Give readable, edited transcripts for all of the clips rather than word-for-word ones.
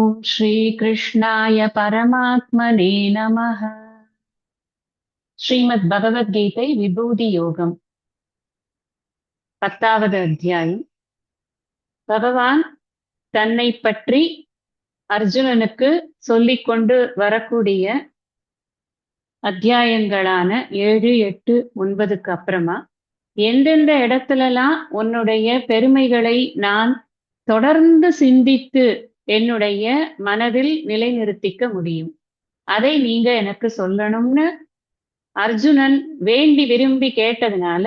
ஓம் ஸ்ரீ கிருஷ்ணாய பரமாத்மனே நமः. ஸ்ரீமத் பகவத்கீதை விபூதி யோகம் 10வது அத்தியாயம். பகவான் தன்னை பற்றி அர்ஜுனனுக்கு சொல்லிக் கொண்டு வரக்கூடிய அத்தியாயங்களான 7, 8, 9க்கு அப்புறமா எந்தெந்த இடத்துலலாம் உன்னுடைய பெருமைகளை நான் தொடர்ந்து சிந்தித்து என்னுடைய மனதில் நிலைநிறுத்திக்க முடியும், அதை நீங்க எனக்கு சொல்லணும்னு அர்ஜுனன் வேண்டி விரும்பி கேட்டதுனால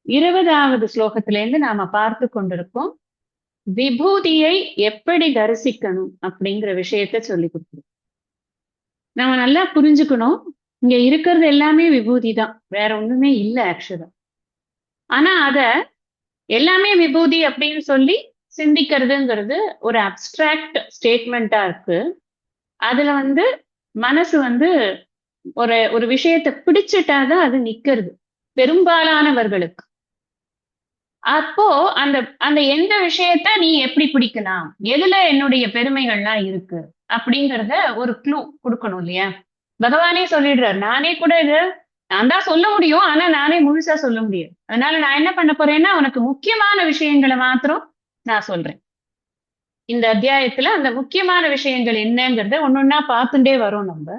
20வது ஸ்லோகத்திலேருந்து நாம பார்த்து கொண்டிருக்கோம். விபூதியை எப்படி தரிசிக்கணும் அப்படிங்கிற விஷயத்த சொல்லி கொடுக்குறோம். நம்ம நல்லா புரிஞ்சுக்கணும், இங்க இருக்கிறது எல்லாமே விபூதி தான், வேற ஒண்ணுமே இல்லை ஆக்சுவலா. ஆனா அத எல்லாமே விபூதி அப்படின்னு சொல்லி சிந்திக்கிறதுங்கிறது ஒரு அப்டிராக்ட் ஸ்டேட்மெண்டா இருக்கு. அதுல மனசு ஒரு விஷயத்தை பிடிச்சிட்டாதான் அது நிக்கிறது பெரும்பாலானவர்களுக்கு. அப்போ அந்த அந்த எந்த விஷயத்த நீ எப்படி பிடிக்கலாம், எதுல என்னுடைய பெருமைகள்லாம் இருக்கு அப்படிங்கறத ஒரு க்ளூ கொடுக்கணும் இல்லையா? பகவானே சொல்லிடுறார், நானே கூட இது நான் தான் சொல்ல முடியும், ஆனா நானே முழுசா சொல்ல முடியாது. அதனால நான் என்ன பண்ண போறேன்னா உனக்கு முக்கியமான விஷயங்களை மாத்திரம் நான் சொல்றேன். இந்த அத்தியாயத்துல அந்த முக்கியமான விஷயங்கள் என்னங்கிறத ஒன்னொன்னா பார்த்துட்டே வரோம் நம்ம.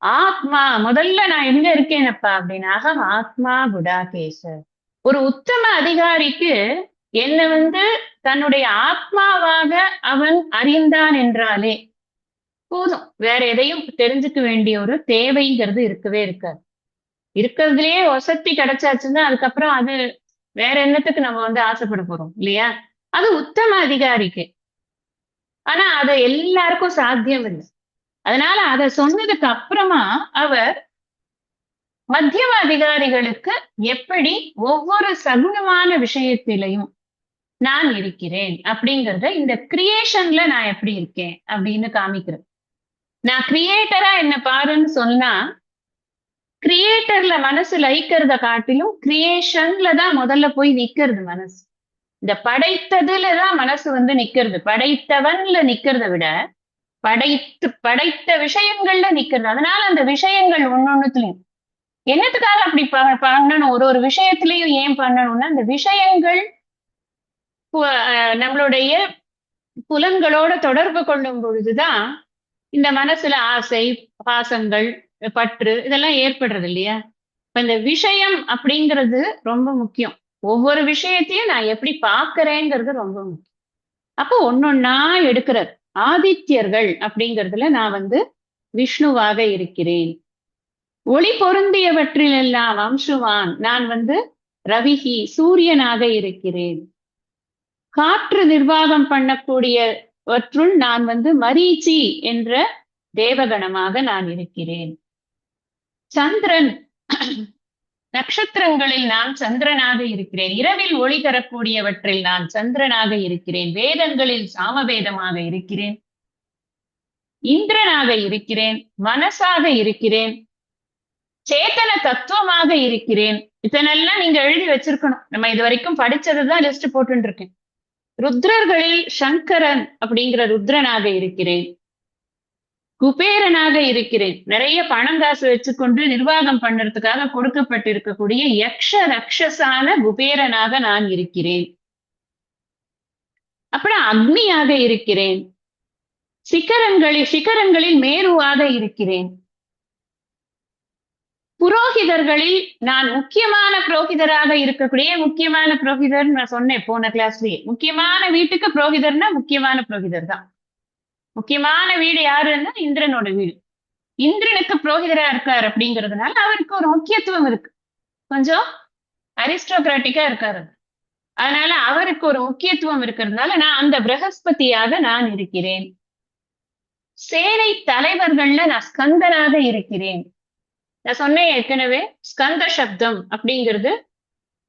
ஆத்மா முதல்ல நான் எங்க இருக்கேனப்பா அப்படின்னு, அகம் ஆத்மா குடாகேச. ஒரு உத்தம அதிகாரிக்கு என்ன தன்னுடைய ஆத்மாவாக அவன் அறிந்தான் என்றாலே போதும், வேற எதையும் தெரிஞ்சுக்க வேண்டிய ஒரு தேவைங்கிறது இருக்கவே இருக்காது. இருக்கிறதுலயே வசதி கிடைச்சாச்சுன்னா அதுக்கப்புறம் அது வேற என்னத்துக்கு நம்ம ஆசைப்பட போறோம் இல்லையா? அது உத்தம அதிகாரிக்கு. ஆனா அது எல்லாருக்கும் சாத்தியம் இல்லை. அதனால அத சொன்னதுக்கு அப்புறமா அவர் மத்தியம அதிகாரிகளுக்கு எப்படி ஒவ்வொரு சகுனமான விஷயத்திலையும் நான் இருக்கிறேன் அப்படிங்கறத இந்த கிரியேஷன்ல நான் எப்படி இருக்கேன் அப்படின்னு காமிக்கிறேன். நான் கிரியேட்டரா என்ன பாருன்னு சொன்னா, கிரியேட்டர்ல மனசு லயிக்கிறத காட்டிலும் கிரியேஷன்ல தான் முதல்ல போய் நிக்கிறது மனசு. இந்த படைத்ததுலதான் மனசு நிக்கிறது. படைத்தவன்ல நிக்கிறத விட படைத்த விஷயங்கள்ல நிக்கிறது. அதனால அந்த விஷயங்கள் ஒன்னொன்னுத்துலயும் என்னத்துக்காக அப்படி பண்ணணும், ஒரு விஷயத்திலையும் ஏன் பண்ணணும்னா, அந்த விஷயங்கள் நம்மளுடைய புலன்களோட தொடர்பு கொள்ளும் பொழுதுதான் இந்த மனசுல ஆசை, பாசங்கள், பற்று இதெல்லாம் ஏற்படுறது இல்லையா? இப்ப இந்த விஷயம் அப்படிங்கிறது ரொம்ப முக்கியம். ஒவ்வொரு விஷயத்தையும் நான் எப்படி பாக்குறேங்கிறது ரொம்ப முக்கியம். அப்போ ஒன்னொன்னா எடுக்கிறார். ஆதித்யர்கள் அப்படிங்கிறதுல நான் விஷ்ணுவாக இருக்கிறேன். ஒளி பொருந்தியவற்றிலெல்லாம் அம்சுவான் நான் ரவிகி சூரியனாக இருக்கிறேன். காற்று நிர்வாகம் பண்ணக்கூடியவற்றுள் நான் மரீச்சி என்ற தேவகணமாக நான் இருக்கிறேன். சந்திரன் நட்சத்திரங்களில் நான் சந்திரனாக இருக்கிறேன். இரவில் ஒளி தரக்கூடியவற்றில் நான் சந்திரனாக இருக்கிறேன். வேதங்களில் சாமவேதமாக இருக்கிறேன். இந்திரனாக இருக்கிறேன். மனசாக இருக்கிறேன். சேத்தன தத்துவமாக இருக்கிறேன். இதனெல்லாம் நீங்க எழுதி வச்சிருக்கணும். நம்ம இது வரைக்கும் படிச்சதுதான் லிஸ்ட் போட்டு இருக்கேன். ருத்ரர்களில் சங்கரன் அப்படிங்கிற ருத்ரனாக இருக்கிறேன். குபேரனாக இருக்கிறேன். நிறைய பணம் காசு வச்சுக்கொண்டு நிர்வாகம் பண்றதுக்காக கொடுக்கப்பட்டிருக்கக்கூடிய யக்ஷ ரக்ஷசான குபேரனாக நான் இருக்கிறேன். அப்புறம் அக்னியாக இருக்கிறேன். சிகரங்களில் மேருவாக இருக்கிறேன். புரோகிதர்களில் நான் முக்கியமான புரோகிதராக இருக்கக்கூடிய முக்கியமான புரோகிதர் நான் சொன்னேன் போன கிளாஸ்லயே. முக்கியமான வீட்டுக்கு புரோகிதர்னா முக்கியமான புரோகிதர் தான். முக்கியமான வீடு யாருன்னா இந்திரனோட வீடு. இந்திரனுக்கு புரோகிதரா இருக்காரு அப்படிங்கிறதுனால அவருக்கு ஒரு முக்கியத்துவம் இருக்கு. கொஞ்சம் அரிஸ்டோகிராட்டிக்கா இருக்காரு. அதனால அவருக்கு ஒரு முக்கியத்துவம் இருக்கிறதுனால நான் அந்த பிரகஸ்பதியாக நான் இருக்கிறேன். சேனை தலைவர்கள்ல நான் ஸ்கந்தனாக இருக்கிறேன். நான் சொன்னேன் ஏற்கனவே, ஸ்கந்த சப்தம் அப்படிங்கிறது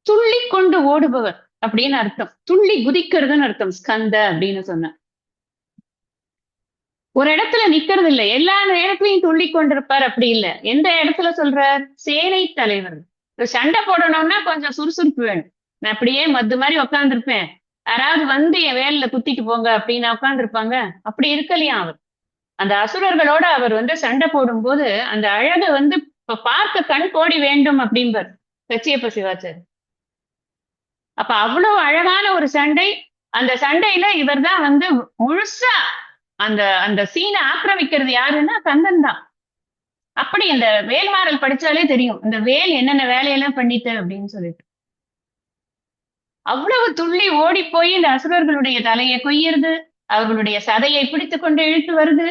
துள்ளி கொண்டு ஓடுபவர் அப்படின்னு அர்த்தம். துள்ளி குதிக்கிறதுன்னு அர்த்தம் ஸ்கந்த அப்படின்னு சொன்ன. ஒரு இடத்துல நிக்கிறது இல்லை, எல்லா நேரத்திலையும் துள்ளி கொண்டிருப்பார் அப்படி இல்லை. எந்த இடத்துல சொல்றார்? சேனை தலைவர். சண்டை போடணும்னா கொஞ்சம் சுறுசுறுப்பு வேணும். நான் அப்படியே மத்து மாதிரி உட்காந்துருப்பேன், யாராவது வந்து என் வேலையில குத்திட்டு போங்க அப்படின்னு உட்கார்ந்துருப்பாங்க. அப்படி இருக்கலையா அவர். அந்த அசுரர்களோட அவர் வந்து சண்டை போடும்போது அந்த அழகை வந்து பார்க்க கண் கோடி வேண்டும் அப்படிம்பார் கச்சியப்ப சிவாச்சாரி. அப்ப அவ்வளவு அழகான ஒரு சண்டை. அந்த சண்டையில இவர்தான் வந்து முழுசா அந்த அந்த சீனை ஆக்கிரமிக்கிறது யாருன்னா கந்தன் தான். அப்படி இந்த வேல்மாறல் படிச்சாலே தெரியும் இந்த வேல் என்னென்ன வேலையெல்லாம் பண்ணிட்டு அப்படின்னு சொல்லிட்டு. அவ்வளவு துள்ளி ஓடி போய் இந்த அசுரர்களுடைய தலையை கொய்யறது, அவர்களுடைய சதையை பிடித்துக் கொண்டு இழுத்து வருது.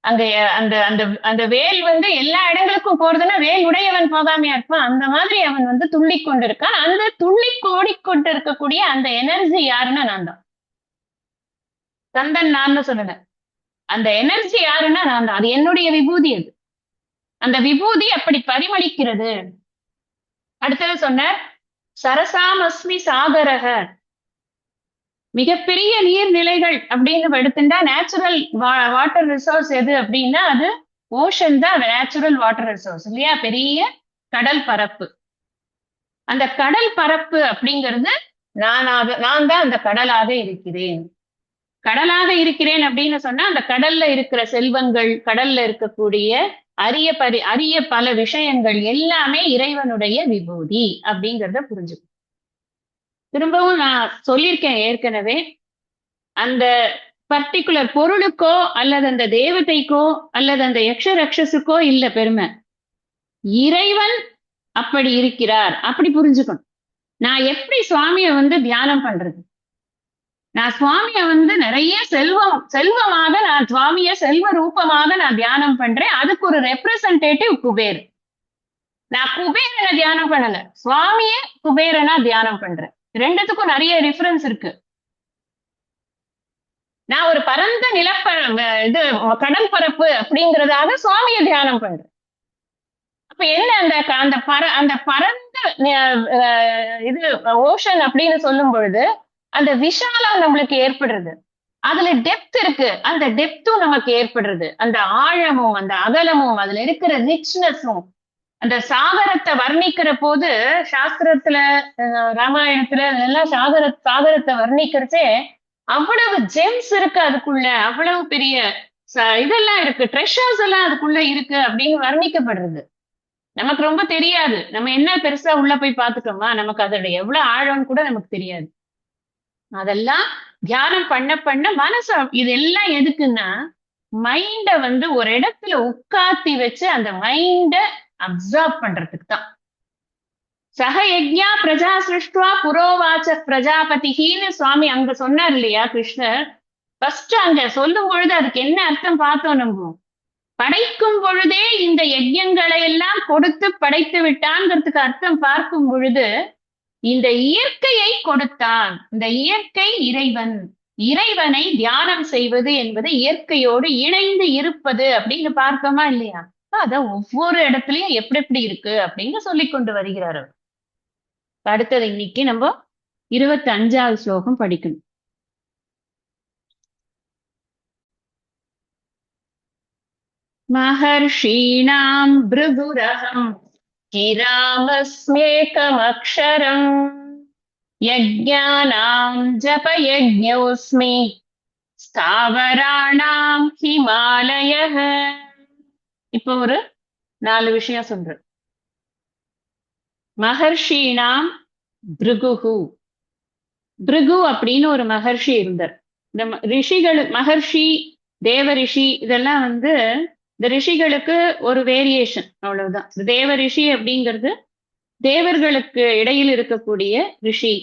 அங்க அந்த அந்த அந்த வேல் வந்து எல்லா இடங்களுக்கும் போறதுன்னா வேல் உடையவன் போகாமையா இருப்பான். அந்த மாதிரி அவன் வந்து துள்ளி கொண்டிருக்கான். அந்த துள்ளி ஓடிக்கொண்டு இருக்கக்கூடிய அந்த எனர்ஜி யாருன்னா நான் தான். கந்தன் நான் சொல்லல. அந்த எனர்ஜி யாருன்னா நான் தான். அது என்னுடைய விபூதி. அது அந்த விபூதி அப்படி பரிமளிக்கிறது. அடுத்தது சொன்னார் சரசாமஸ்மி சாகரக. மிகப்பெரிய நீர்நிலைகள் அப்படின்னு எடுத்துட்டா நேச்சுரல் வாட்டர் ரிசோர்ஸ் எது அப்படின்னா அது ஓஷன் தான் நேச்சுரல் வாட்டர் ரிசோர்ஸ் இல்லையா? பெரிய கடல் பரப்பு. அந்த கடல் பரப்பு அப்படிங்கிறது நான் தான் அந்த கடலாக இருக்கிறேன். கடலாக இருக்கிறேன் அப்படின்னு சொன்னா அந்த கடல்ல இருக்கிற செல்வங்கள், கடல்ல இருக்கக்கூடிய அரிய பல விஷயங்கள் எல்லாமே இறைவனுடைய விபூதி அப்படிங்கிறத புரிஞ்சுக்கும். திரும்பவும் நான் சொல்லியிருக்கேன் ஏற்கனவே, அந்த பர்டிகுலர் பொருளுக்கோ அல்லது அந்த தேவதைக்கோ அல்லது அந்த யக்ஷ ரக்ஷசுக்கோ இல்ல பெருமை. இறைவன் அப்படி இருக்கிறார் அப்படி புரிஞ்சுக்கணும். நான் எப்படி சுவாமியை வந்து தியானம் பண்றது? நான் சுவாமியை வந்து நிறைய செல்வமாக நான் சுவாமிய செல்வ ரூபமாக நான் தியானம் பண்றேன். அதுக்கு ஒரு ரெப்ரசன்டேட்டிவ் குபேர். நான் குபேரனை தியானம் பண்ணல, சுவாமிய குபேரனா தியானம் பண்றேன். ரெண்டுத்துக்கும் நிறைய டிஃபரன்ஸ் இருக்கு. நான் ஒரு பரந்த இது கடல் பரப்பு அப்படிங்கறதாக சுவாமியை தியானம் பண்றேன். அப்ப என்ன அந்த பரந்த இது ஓஷன் அப்படின்னு சொல்லும் பொழுது அந்த விஷாலம் நம்மளுக்கு ஏற்படுறது. அதுல டெப்த் இருக்கு. அந்த டெப்த்தும் நமக்கு ஏற்படுறது. அந்த ஆழமும் அந்த அகலமும் அதுல இருக்கிற ரிச்னஸும். அந்த சாகரத்தை வர்ணிக்கிற போது சாஸ்திரத்துல ராமாயணத்துல எல்லாம் சாகரத்தை வர்ணிக்கிறச்சே அவ்வளவு ஜெம்ஸ் இருக்கு அதுக்குள்ள. அவ்வளவு பெரிய இதெல்லாம் இருக்கு, ட்ரெஷர்ஸ் எல்லாம் அதுக்குள்ள இருக்கு அப்படின்னு வர்ணிக்கப்படுறது. நமக்கு ரொம்ப தெரியாது. நம்ம என்ன பெருசா உள்ள போய் பார்த்துட்டோமா, நமக்கு அதோட எவ்வளவு ஆழம்னு கூட நமக்கு தெரியாது. அதெல்லாம் தியானம் பண்ண பண்ண மனசு இதெல்லாம் எதுக்குன்னா மைண்ட வந்து ஒரு இடத்துல உட்காத்தி வச்சு அந்த மைண்ட அப்சர்வ் பண்றதுக்கு தான். சக யஜ்ஞா பிரஜா சிருஷ்டுவா புரோவாச்ச பிரஜாபதின்னு சுவாமி அங்க சொன்னார் இல்லையா கிருஷ்ணர். ஃபர்ஸ்ட் அங்க சொல்லும் பொழுது அதுக்கு என்ன அர்த்தம் பார்த்தோம் நம்ம. படைக்கும் பொழுதே இந்த யஜ்யங்களை எல்லாம் கொடுத்து படைத்து விட்டான்ங்கிறதுக்கு அர்த்தம் பார்க்கும் பொழுது இந்த இயற்கையை கொடுத்தான். இந்த இயற்கை இறைவன். இறைவனை தியானம் செய்வது என்பது இயற்கையோடு இணைந்து இருப்பது அப்படின்னு பார்த்தோமா இல்லையா? அத ஒவ்வொரு இடத்துலயும் எப்படி எப்படி இருக்கு அப்படின்னு சொல்லி கொண்டு வருகிறார். அடுத்தது இன்னைக்கு நம்ம 25வது ஸ்லோகம் படிக்கணும். மஹர்ஷீணாம் பிருகுரஹம் கிராமஸ்மேகமக்ஷரம் யஜ்ஞானாம் ஜபயஜ்ஞோஸ்மி ஸ்தாவராணாம் ஹிமாலயஹ. இப்போ ஒரு 4 விஷயம் சொல்றேன். மஹர்ஷீணாம் பிருகுஹு. பிருகு அப்படின்னு ஒரு மகர்ஷி இருந்தார். இந்த ரிஷிகள், மகர்ஷி, தேவ ரிஷி இதெல்லாம் வந்து இந்த ரிஷிகளுக்கு ஒரு வேரியேஷன், அவ்வளவுதான். தேவ ரிஷி அப்படிங்கிறது தேவர்களுக்கு இடையில் இருக்கக்கூடிய ரிஷி.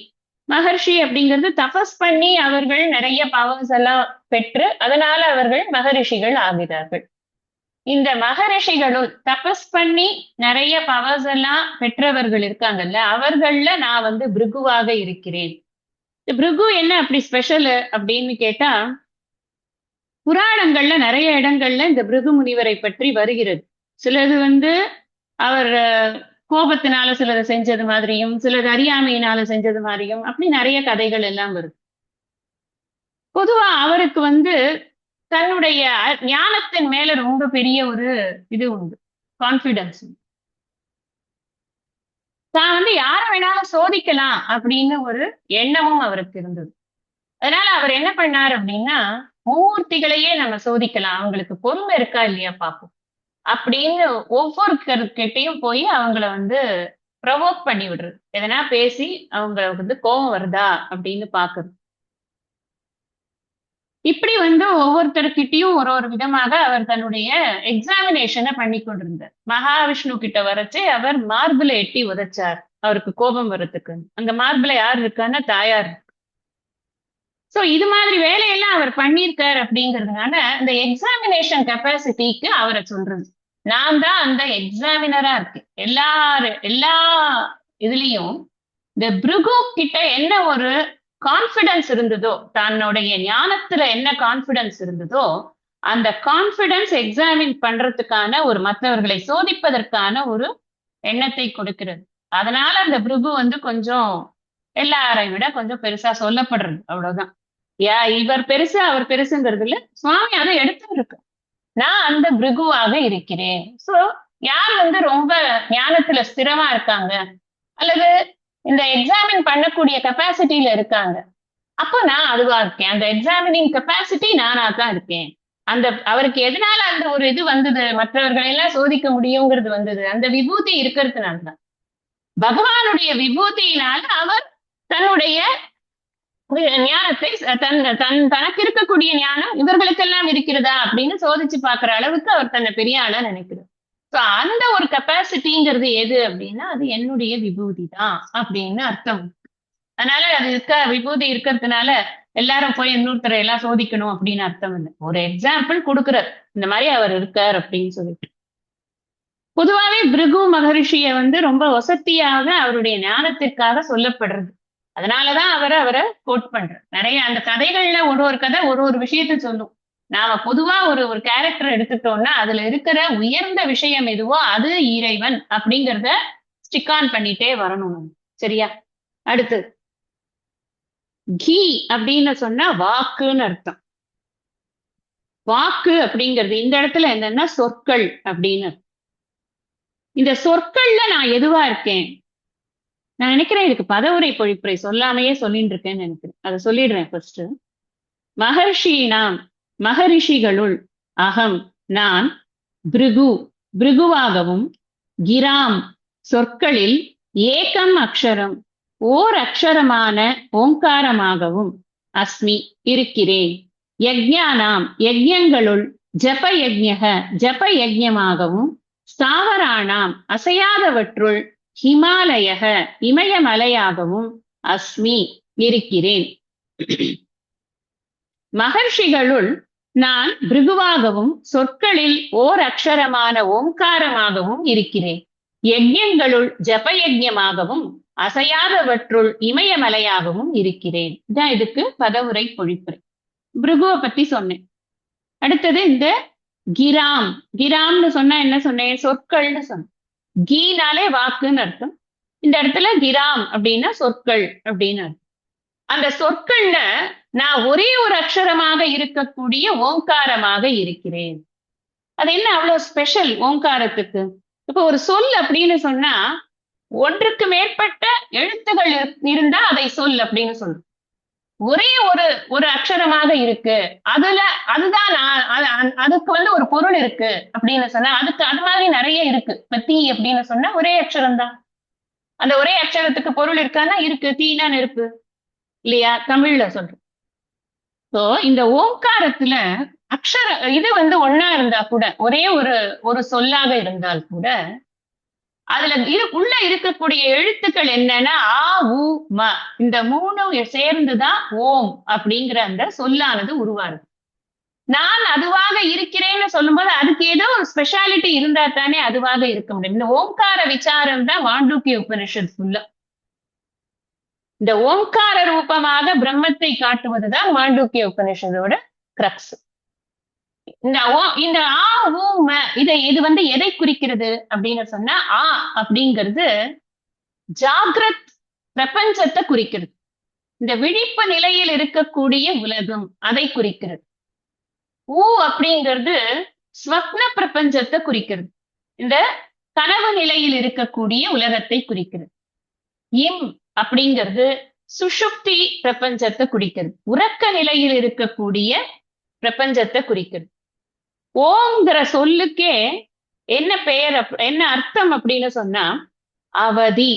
மகர்ஷி அப்படிங்கிறது தபஸ் பண்ணி அவர்கள் நிறைய பவர்ஸ் எல்லாம் பெற்று அதனால அவர்கள் மகரிஷிகள் ஆகிறார்கள். இந்த மகரிஷிகளும் தபஸ் பண்ணி நிறைய பவர்ஸ் எல்லாம் பெற்றவர்கள் இருக்காங்கல்ல, அவர்கள்ல நான் வந்து பிருகுவாக இருக்கிறேன். பிருகு என்ன அப்படி ஸ்பெஷல் அப்படின்னு கேட்டா, புராணங்கள்ல நிறைய இடங்கள்ல இந்த பிருகு முனிவரை பற்றி வருகிறது. சிலது வந்து அவர் கோபத்தினால சிலதை செஞ்சது மாதிரியும், சிலது அறியாமையினால செஞ்சது மாதிரியும், அப்படி நிறைய கதைகள் எல்லாம் வருது. பொதுவா அவருக்கு வந்து தன்னுடைய ஞானத்தின் மேல ரொம்ப பெரிய ஒரு இது உண்டு, கான்பிடன்ஸ். தான் வந்து யார வேணாலும் சோதிக்கலாம் அப்படின்னு ஒரு எண்ணமும் அவருக்கு இருந்தது. அதனால அவர் என்ன பண்ணார் அப்படின்னா, மும்மூர்த்திகளையே நம்ம சோதிக்கலாம், அவங்களுக்கு பொறுமை இருக்கா இல்லையா பார்ப்போம் அப்படின்னு ஒவ்வொருத்தர்கிட்டயும் போய் அவங்கள வந்து ப்ரொவோக் பண்ணி விடுறது. எதனா பேசி அவங்களுக்கு வந்து கோபம் வருதா அப்படின்னு பாக்குறது. இப்படி வந்து ஒவ்வொருத்தர்கிட்டயும் ஒரு ஒரு விதமாக அவர் தன்னுடைய எக்ஸாமினேஷனை பண்ணி கொண்டிருந்தார். மகாவிஷ்ணு கிட்ட வரச்சே அவர் மார்பிளை எட்டி உதைச்சார், அவருக்கு கோபம் வர்றதுக்கு. அங்க மார்பிளை யார் இருக்கான்னா தாயார். சோ இது மாதிரி வேலையெல்லாம் அவர் பண்ணியிருக்காரு அப்படிங்கிறதுனால இந்த எக்ஸாமினேஷன் கெப்பாசிட்டிக்கு அவரை சொல்றது. நான் தான் அந்த எக்ஸாமினரா இருக்கேன். எல்லா இதுலயும் இந்த பிருகு கிட்ட என்ன ஒரு கான்பிடன்ஸ் இருந்ததோ, தன்னுடைய ஞானத்துல என்ன கான்பிடன்ஸ் இருந்ததோ, அந்த கான்பிடன்ஸ் எக்ஸாமின் பண்றதுக்கான ஒரு மற்றவர்களை சோதிப்பதற்கான ஒரு எண்ணத்தை கொடுக்கிறது. அதனால அந்த பிருகு வந்து கொஞ்சம் எல்லாரை விட கொஞ்சம் பெருசா சொல்லப்படுறது, அவ்வளவுதான். இவர் பெருசு அவர் பெருசுங்கிறது இல்ல, சுவாமி அதை எடுத்துருக்கு. நான் அந்த பிருகுவாக இருக்கிறேன். சோ யார் வந்து ரொம்ப ஞானத்துல ஸ்திரமா இருக்காங்க அல்லது இந்த எக்ஸாமின் பண்ணக்கூடிய கெப்பாசிட்டியில இருக்காங்க, அப்ப நான் அதுவா இருக்கேன். அந்த எக்ஸாமினிங் கெப்பாசிட்டி நானா தான் இருக்கேன். அந்த அவருக்கு எதனால அந்த ஒரு இது வந்தது, மற்றவர்களை எல்லாம் சோதிக்க முடியுங்கிறது வந்தது, அந்த விபூதி இருக்கிறதுனால தான். பகவானுடைய விபூதியினால அவர் தன்னுடைய ஞானத்தை தனக்கு இருக்கக்கூடிய ஞானம் இவர்களுக்கெல்லாம் இருக்கிறதா அப்படின்னு சோதிச்சு பாக்குற அளவுக்கு அவர் தன்னை பெரிய ஆளா நினைக்கிறார். சோ அந்த ஒரு கெப்பாசிட்டிங்கிறது எது அப்படின்னா அது என்னுடைய விபூதி தான் அப்படின்னு அர்த்தம். அதனால அது விபூதி இருக்கிறதுனால எல்லாரும் போய் இன்னொருத்தரை எல்லாம் சோதிக்கணும் அப்படின்னு அர்த்தம் இல்லை. ஒரு எக்ஸாம்பிள் கொடுக்கிறார், இந்த மாதிரி அவர் இருக்கார் அப்படின்னு சொல்லிட்டு. பொதுவாவே பிருகு மகரிஷிய வந்து ரொம்ப வசதியாக அவருடைய ஞானத்திற்காக சொல்லப்படுறது. அதனாலதான் அவரை கோட் பண்றார். நிறைய அந்த கதைகள்ல ஒரு ஒரு கதை ஒரு ஒரு விஷயத்த சொல்லும். நாம பொதுவா ஒரு ஒரு கேரக்டர் எடுத்துட்டோம்னா அதுல இருக்கிற உயர்ந்த விஷயம் எதுவோ அது இறைவன் அப்படிங்கிறத ஸ்டிக் ஆன் பண்ணிட்டே வரணும். சரியா? அடுத்து கீ அப்படின்னு சொன்னா வாக்குன்னு அர்த்தம். வாக்கு அப்படிங்கிறது இந்த இடத்துல என்னன்னா சொற்கள் அப்படின்னு. இந்த சொற்கள்ல நான் எதுவா இருக்கேன்? நான் நினைக்கிறேன் இதுக்கு பதவுரை பொழிப்புரை சொல்லாமையே சொல்லிட்டு இருக்கேன்னு நினைக்கிறேன். அதை சொல்லிடுறேன் ஃபர்ஸ்ட். மகர்ஷினாம் மகரிஷிகளுள் அகம் நான் பிருகு பிருகுவாகவும் கிராம் சொற்களில் ஏகம் அக்ஷரம் ஓர் அக்ஷரமான ஓங்காரமாகவும் அஸ்மி இருக்கிறேன். யஜ்ஞானாம் யஜ்ஞங்களுள் ஜப யஜ்ஞக ஜப யஜ்ஞமாகவும் ஸ்தாவராணாம் அசையாதவற்றுள் ஹிமாலயக இமயமலையாகவும் அஸ்மி இருக்கிறேன். மகர்ஷிகளுள் நான் பிருகுவாகவும் சொற்களில் ஓர் அக்ஷரமான ஓங்காரமாகவும் இருக்கிறேன். யஜ்ஞங்களுள் ஜப யஜ்ஞமாகவும் அசையாதவற்றுள் இமயமலையாகவும் இருக்கிறேன். இதான் இதுக்கு பதவுரை பொழிப்புரை. பிருகுவை பத்தி சொன்னேன். அடுத்தது இந்த கிராம். கிராம்னு சொன்னா என்ன சொன்னேன்? சொற்கள்னு சொன்னேன். கீனாலே வாக்குன்னு அர்த்தம். இந்த இடத்துல கிராம் அப்படின்னா சொற்கள் அப்படின்னு அர்த்தம். அந்த சொற்கள்ல நான் ஒரே ஒரு அக்ஷரமாக இருக்கக்கூடிய ஓங்காரமாக இருக்கிறேன். அது என்ன அவ்வளவு ஸ்பெஷல் ஓங்காரத்துக்கு? இப்ப ஒரு சொல் அப்படின்னு சொன்னா ஒன்றுக்கு மேற்பட்ட எழுத்துகள் இருந்தா அதை சொல் அப்படின்னு சொல்றோம். ஒரே ஒரு ஒரு அக்ஷரமாக இருக்கு, அதுதான் அதுக்கு வந்து ஒரு பொருள் இருக்கு அப்படின்னு சொன்னா அதுக்கு அது மாதிரி நிறைய இருக்கு. இப்ப தீ அப்படின்னு சொன்னா ஒரே அக்ஷரம் தான். அந்த ஒரே அக்ஷரத்துக்கு பொருள் இருக்கான்னா இருக்கு. தீனா நெருப்பு இல்லையா? தமிழ்ல சொல்றோம். சோ இந்த ஓங்காரத்துல அக்ஷர இது வந்து ஒன்னா இருந்தா கூட, ஒரே ஒரு ஒரு சொல்லாக இருந்தால் கூட அதுல உள்ள இருக்கக்கூடிய எழுத்துக்கள் என்னன்னா ஆ உ ம, இந்த மூணும் சேர்ந்துதான் ஓம் அப்படிங்கிற அந்த சொல்லானது உருவாருது. நான் அதுவாக இருக்கிறேன்னு சொல்லும்போது அதுக்கு ஏதோ ஒரு ஸ்பெஷாலிட்டி இருந்தா தானே அதுவாக இருக்க முடியும். இந்த ஓங்கார விசாரம் தான் மாண்டூக்கிய உபனிஷத் ஃபுல்லா. இந்த ஓங்கார ரூபமாக பிரம்மத்தை காட்டுவதுதான் மாண்டூக்கிய உபனிஷதோட கிரக்ஸ். இந்த ஆ ஊ ம இது வந்து எதை குறிக்கிறது அப்படின்னு சொன்னா ஆ அப்படிங்கிறது ஜாகிரத் பிரபஞ்சத்தை குறிக்கிறது. இந்த விழிப்பு நிலையில் இருக்கக்கூடிய உலகம் அதை குறிக்கிறது. ஊ அப்படிங்கிறது ஸ்வப்ன பிரபஞ்சத்தை குறிக்கிறது. இந்த கனவு நிலையில் இருக்கக்கூடிய உலகத்தை குறிக்கிறது. இம் அப்படிங்கிறது சுஷுப்தி பிரபஞ்சத்தை குறிக்கிறது. உறக்க நிலையில் இருக்கக்கூடிய பிரபஞ்சத்தை குறிக்கிறது. ஓம்ங்கிற சொல்லுக்கே என்ன பெயர், என்ன அர்த்தம் அப்படின்னு சொன்னா, அவதி,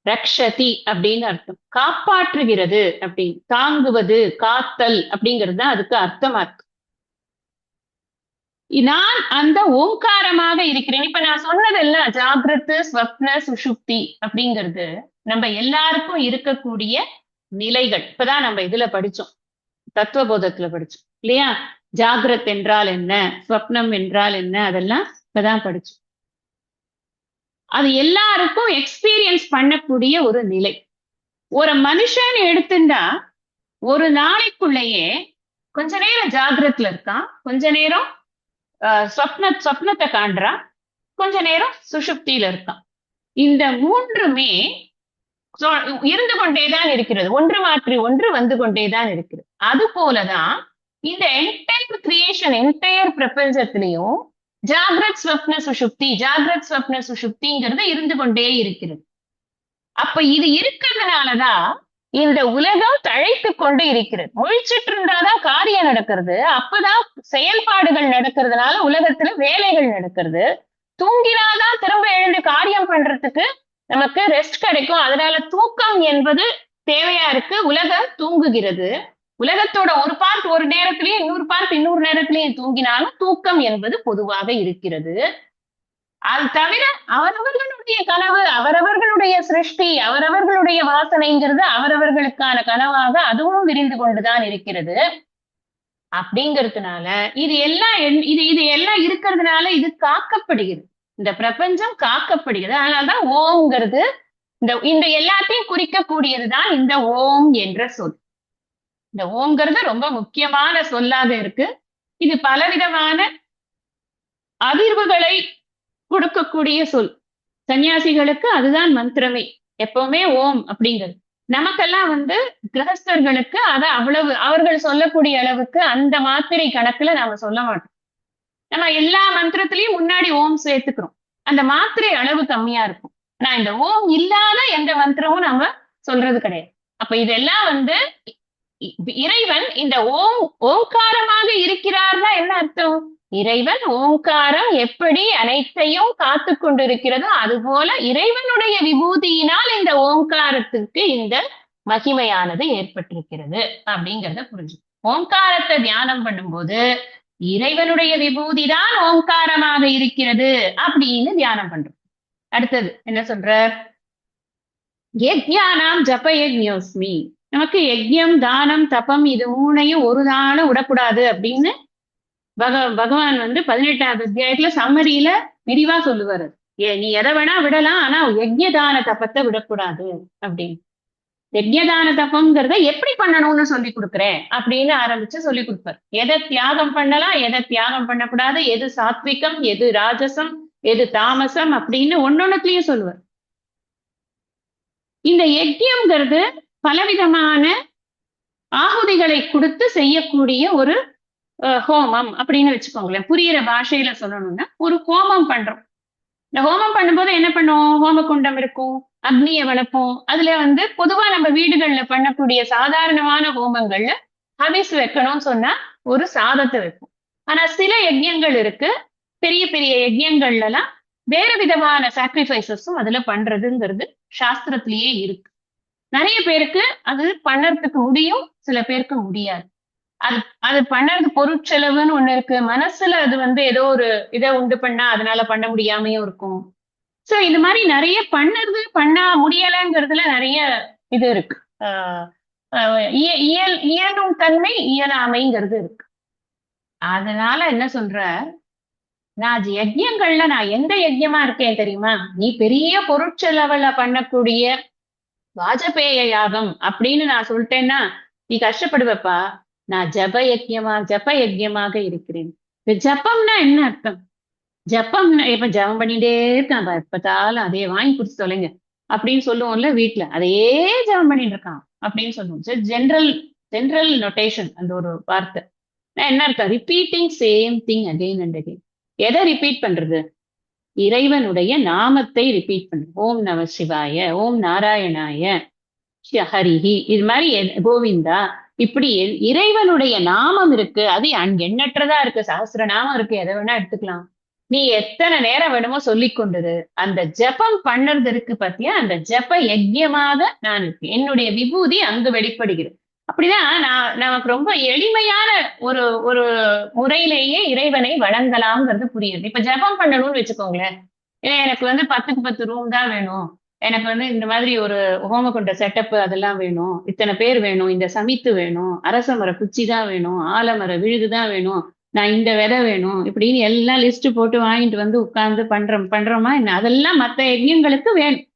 ரக்ஷதி அப்படின்னு அர்த்தம். காப்பாற்றுகிறது அப்படின்னு, தாங்குவது, காத்தல் அப்படிங்கிறது தான் அதுக்கு அர்த்தமா இருக்கு. நான் அந்த ஓங்காரமாக இருக்கிறேன். இப்ப நான் சொன்னதெல்லாம் ஜாகிரத்து, ஸ்வப்ன, சுஷுப்தி அப்படிங்கிறது நம்ம எல்லாருக்கும் இருக்கக்கூடிய நிலைகள். இப்பதான் நம்ம இதுல படிச்சோம், தத்துவபோதத்துல படிச்சோம் இல்லையா? ஜாகிரத் என்றால் என்ன, ஸ்வப்னம் என்றால் என்ன, அதெல்லாம் இப்பதான் படிச்சோம். அது எல்லாருக்கும் எக்ஸ்பீரியன்ஸ் பண்ணக்கூடிய ஒரு நிலை. ஒரு மனுஷன் எடுத்துட்டா ஒரு நாளைக்குள்ளேயே கொஞ்ச நேரம் ஜாகிரத்ல இருக்கான், கொஞ்ச நேரம் சொப்னத்தை காண்றான், கொஞ்ச நேரம் சுஷுப்தியில இருக்கான். இந்த மூன்றுமே இருந்து கொண்டேதான் இருக்கிறது. ஒன்று மாற்றி ஒன்று வந்து கொண்டேதான் இருக்கிறது. அது போலதான் இந்த என்டையர் கிரியேஷன், என்டையர் பிரபஞ்சத்திலையும் ஜாகிரத் ஸ்வப்ன சுஷுப்தி, ஜாகிரத் ஸ்வப்ன சுஷுப்திங்கிறது இருந்து கொண்டே இருக்கிறது. அப்ப இது இருக்கிறதுனாலதான் இந்த உலகம் தழைத்து கொண்டு இருக்கிறது. முழிச்சிட்டு இருந்தாதான் காரியம் நடக்கிறது, அப்பதான் செயல்பாடுகள் நடக்கிறதுனால உலகத்துல வேலைகள் நடக்கிறது. தூங்கினாதான் திரும்ப எழுந்து காரியம் பண்றதுக்கு நமக்கு ரெஸ்ட் கிடைக்கும். அதனால தூக்கம் என்பது தேவையா இருக்கு. உலகம் தூங்குகிறது. உலகத்தோட ஒரு பார்ட் ஒரு நேரத்திலேயே, இன்னொரு பார்ட் இன்னொரு நேரத்திலேயே தூங்கினாலும் தூக்கம் என்பது பொதுவாக இருக்கிறது. அது தவிர அவரவர்களுடைய கனவு, அவரவர்களுடைய சிருஷ்டி, அவரவர்களுடைய வாசனைங்கிறது அவரவர்களுக்கான கனவாக அதுவும் விரிந்து கொண்டுதான் இருக்கிறது. அப்படிங்கிறதுனால இது எல்லாம் இது எல்லாம் இருக்கிறதுனால இது காக்கப்படுகிறது. இந்த பிரபஞ்சம் காக்கப்படுகிறது. அதனாலதான் ஓம்ங்கிறது இந்த எல்லாத்தையும் குறிக்கக்கூடியதுதான் இந்த ஓம் என்ற சொல். இந்த ஓம்ங்கிறது ரொம்ப முக்கியமான சொல்லாக இருக்கு. இது பலவிதமான அதிர்வுகளை கொடுக்கக்கூடிய சொல். சன்னியாசிகளுக்கு அதுதான் மந்திரமே, எப்பவுமே ஓம் அப்படிங்கிறது. நமக்கெல்லாம் கிரகஸ்தர்களுக்கு அதை அவ்வளவு அவர்கள் சொல்லக்கூடிய அளவுக்கு அந்த மாத்திரை கணக்குல நாம சொல்ல மாட்டோம். நம்ம எல்லா மந்திரத்திலையும் முன்னாடி ஓம் சேர்த்துக்கிறோம். அந்த மாத்திரை அளவு கம்மியா இருக்கும். ஆனா இந்த ஓம் இல்லாத எந்த மந்திரமும் நம்ம சொல்றது கிடையாது. அப்ப இதெல்லாம் இறைவன் இந்த ஓங்காரமாக இருக்கிறார்னா என்ன அர்த்தம்? இறைவன் ஓங்காரம் எப்படி அனைத்தையும் காத்து கொண்டிருக்கிறதோ அதுபோல இறைவனுடைய விபூதியினால் இந்த ஓங்காரத்துக்கு இந்த மகிமையானது ஏற்பட்டிருக்கிறது அப்படிங்கிறத புரிஞ்சு. ஓங்காரத்தை தியானம் பண்ணும்போது இறைவனுடைய விபூதி தான் ஓங்காரமாக இருக்கிறது அப்படின்னு தியானம் பண்றோம். அடுத்தது என்ன சொல்ற? யஜ்ஞானாம் ஜப யஜ்ஞோஸ்மி. நமக்கு யஜ்யம், தானம், தபம் இது மூணையும் ஒரு நாளும் விடக்கூடாது அப்படின்னு பகவான் 18வது அத்தியாயத்துல சம்மரியில விரிவா சொல்லுவாரு. நீ எதை வேணா விடலாம், ஆனா யஜ்ஞதான தபத்தை விடக்கூடாது அப்படின்னு. யஜ்ஞதான தபம்ங்கிறத எப்படி பண்ணணும்னு சொல்லி கொடுக்குறேன் அப்படின்னு ஆரம்பிச்சு சொல்லி கொடுப்பார். எதை தியாகம் பண்ணலாம், எதை தியாகம் பண்ணக்கூடாது, எது சாத்விகம், எது ராஜசம், எது தாமசம் அப்படின்னு ஒன்னொன்னுலயும் சொல்லுவார். இந்த யஜ்யம்ங்கிறது பலவிதமான ஆகுதிகளை கொடுத்து செய்யக்கூடிய ஒரு ஹோமம் அப்படின்னு வச்சுக்கோங்களேன். புரியிற பாஷையில சொல்லணும்னா ஒரு ஹோமம் பண்றோம். இந்த ஹோமம் பண்ணும்போது என்ன பண்ணுவோம்? ஹோமகுண்டம் இருக்கும், அக்னிய வளர்ப்போம். அதுல பொதுவா நம்ம வீடுகள்ல பண்ணக்கூடிய சாதாரணமான ஹோமங்கள்ல ஹவிஸ் வைக்கணும்னு சொன்னா ஒரு சாதத்தை வைப்போம். ஆனா சில யஜ்யங்கள் இருக்கு, பெரிய பெரிய யஜ்யங்கள்ல எல்லாம் வேற விதமான சாக்ரிஃபைசஸும் அதுல பண்றதுங்கிறது சாஸ்திரத்திலேயே இருக்கு. நிறைய பேருக்கு அது பண்ணறதுக்கு முடியும், சில பேருக்கு முடியாது. அது பண்ணறது பொருட்செலவுன்னு ஒண்ணு இருக்கு. மனசுல அது ஏதோ ஒரு இதை உண்டு பண்ணா அதனால பண்ண முடியாமையும் இருக்கும். சோ இது மாதிரி நிறைய பண்ண முடியலைங்கிறதுல நிறைய இது இருக்கு. இயலும் தன்மை, இயலாமைங்கிறது இருக்கு. அதனால என்ன சொல்ற, நான் யஜ்யங்கள்ல நான் எந்த யஜ்யமா இருக்கேன் தெரியுமா? நீ பெரிய பொருட்செலவுல பண்ணக்கூடிய வாஜபேய யாகம் அப்படின்னு நான் சொல்லிட்டேன்னா நீ கஷ்டப்படுவப்பா. நான் ஜப யஜ்யமாக இருக்கிறேன். ஜபம்னா என்ன அர்த்தம்? ஜபம்னா இப்ப ஜபம் பண்ணிட்டே இருக்கான், எப்பத்தாலும் அதே வாங்கி குடிச்சு தொலைங்க அப்படின்னு சொல்லுவோம்ல வீட்டுல, அதையே ஜபம் பண்ணிட்டு இருக்கான் அப்படின்னு சொல்லுவோம். ஜெனரல் நொட்டேஷன் அந்த ஒரு வார்த்தை என்ன இருக்கா? Repeating same thing again and again. எதை ரிப்பீட் பண்றது? இறைவனுடைய நாமத்தை ரிப்பீட் பண்றது. ஓம் நம சிவாய, ஓம் நாராயணாய, ஹரிஹி, இது மாதிரி கோவிந்தா, இப்படி இறைவனுடைய நாமம் இருக்கு. அது எண்ணற்றதா இருக்கு. சஹஸ்ர நாமம் இருக்கு. எதை வேணா எடுத்துக்கலாம். நீ எத்தனை நேரம் வேணுமோ சொல்லிக் கொண்டிரு. அந்த ஜெபம் பண்ணறது இருக்கு பாத்தியா, அந்த ஜெப யஜ்யமாக நான் இருக்கேன். என்னுடைய விபூதி அங்கு வெளிப்படுகிறது. அப்படிதான் நமக்கு ரொம்ப எளிமையான ஒரு ஒரு முறையிலேயே இறைவனை வணங்கலாம்ங்கிறது புரியுது. இப்ப ஜெபம் பண்ணணும்னு வச்சுக்கோங்களேன். எனக்கு வந்து 10க்கு 10 ரூம் தான் வேணும். எனக்கு வந்து இந்த மாதிரி ஒரு ஹோமகுண்ட செட்டப் அதெல்லாம் வேணும். இத்தனை பேர் வேணும். இந்த சமித்து வேணும். அரச மர குச்சி தான் வேணும். ஆலமர விழுது தான் வேணும். நான் இந்த விதை வேணும். இப்படின்னு எல்லாம் லிஸ்ட் போட்டு வாங்கிட்டு வந்து உட்கார்ந்து பண்றோமா என்ன? அதெல்லாம் மத்த யஜ்யங்களுக்கு வேணும்.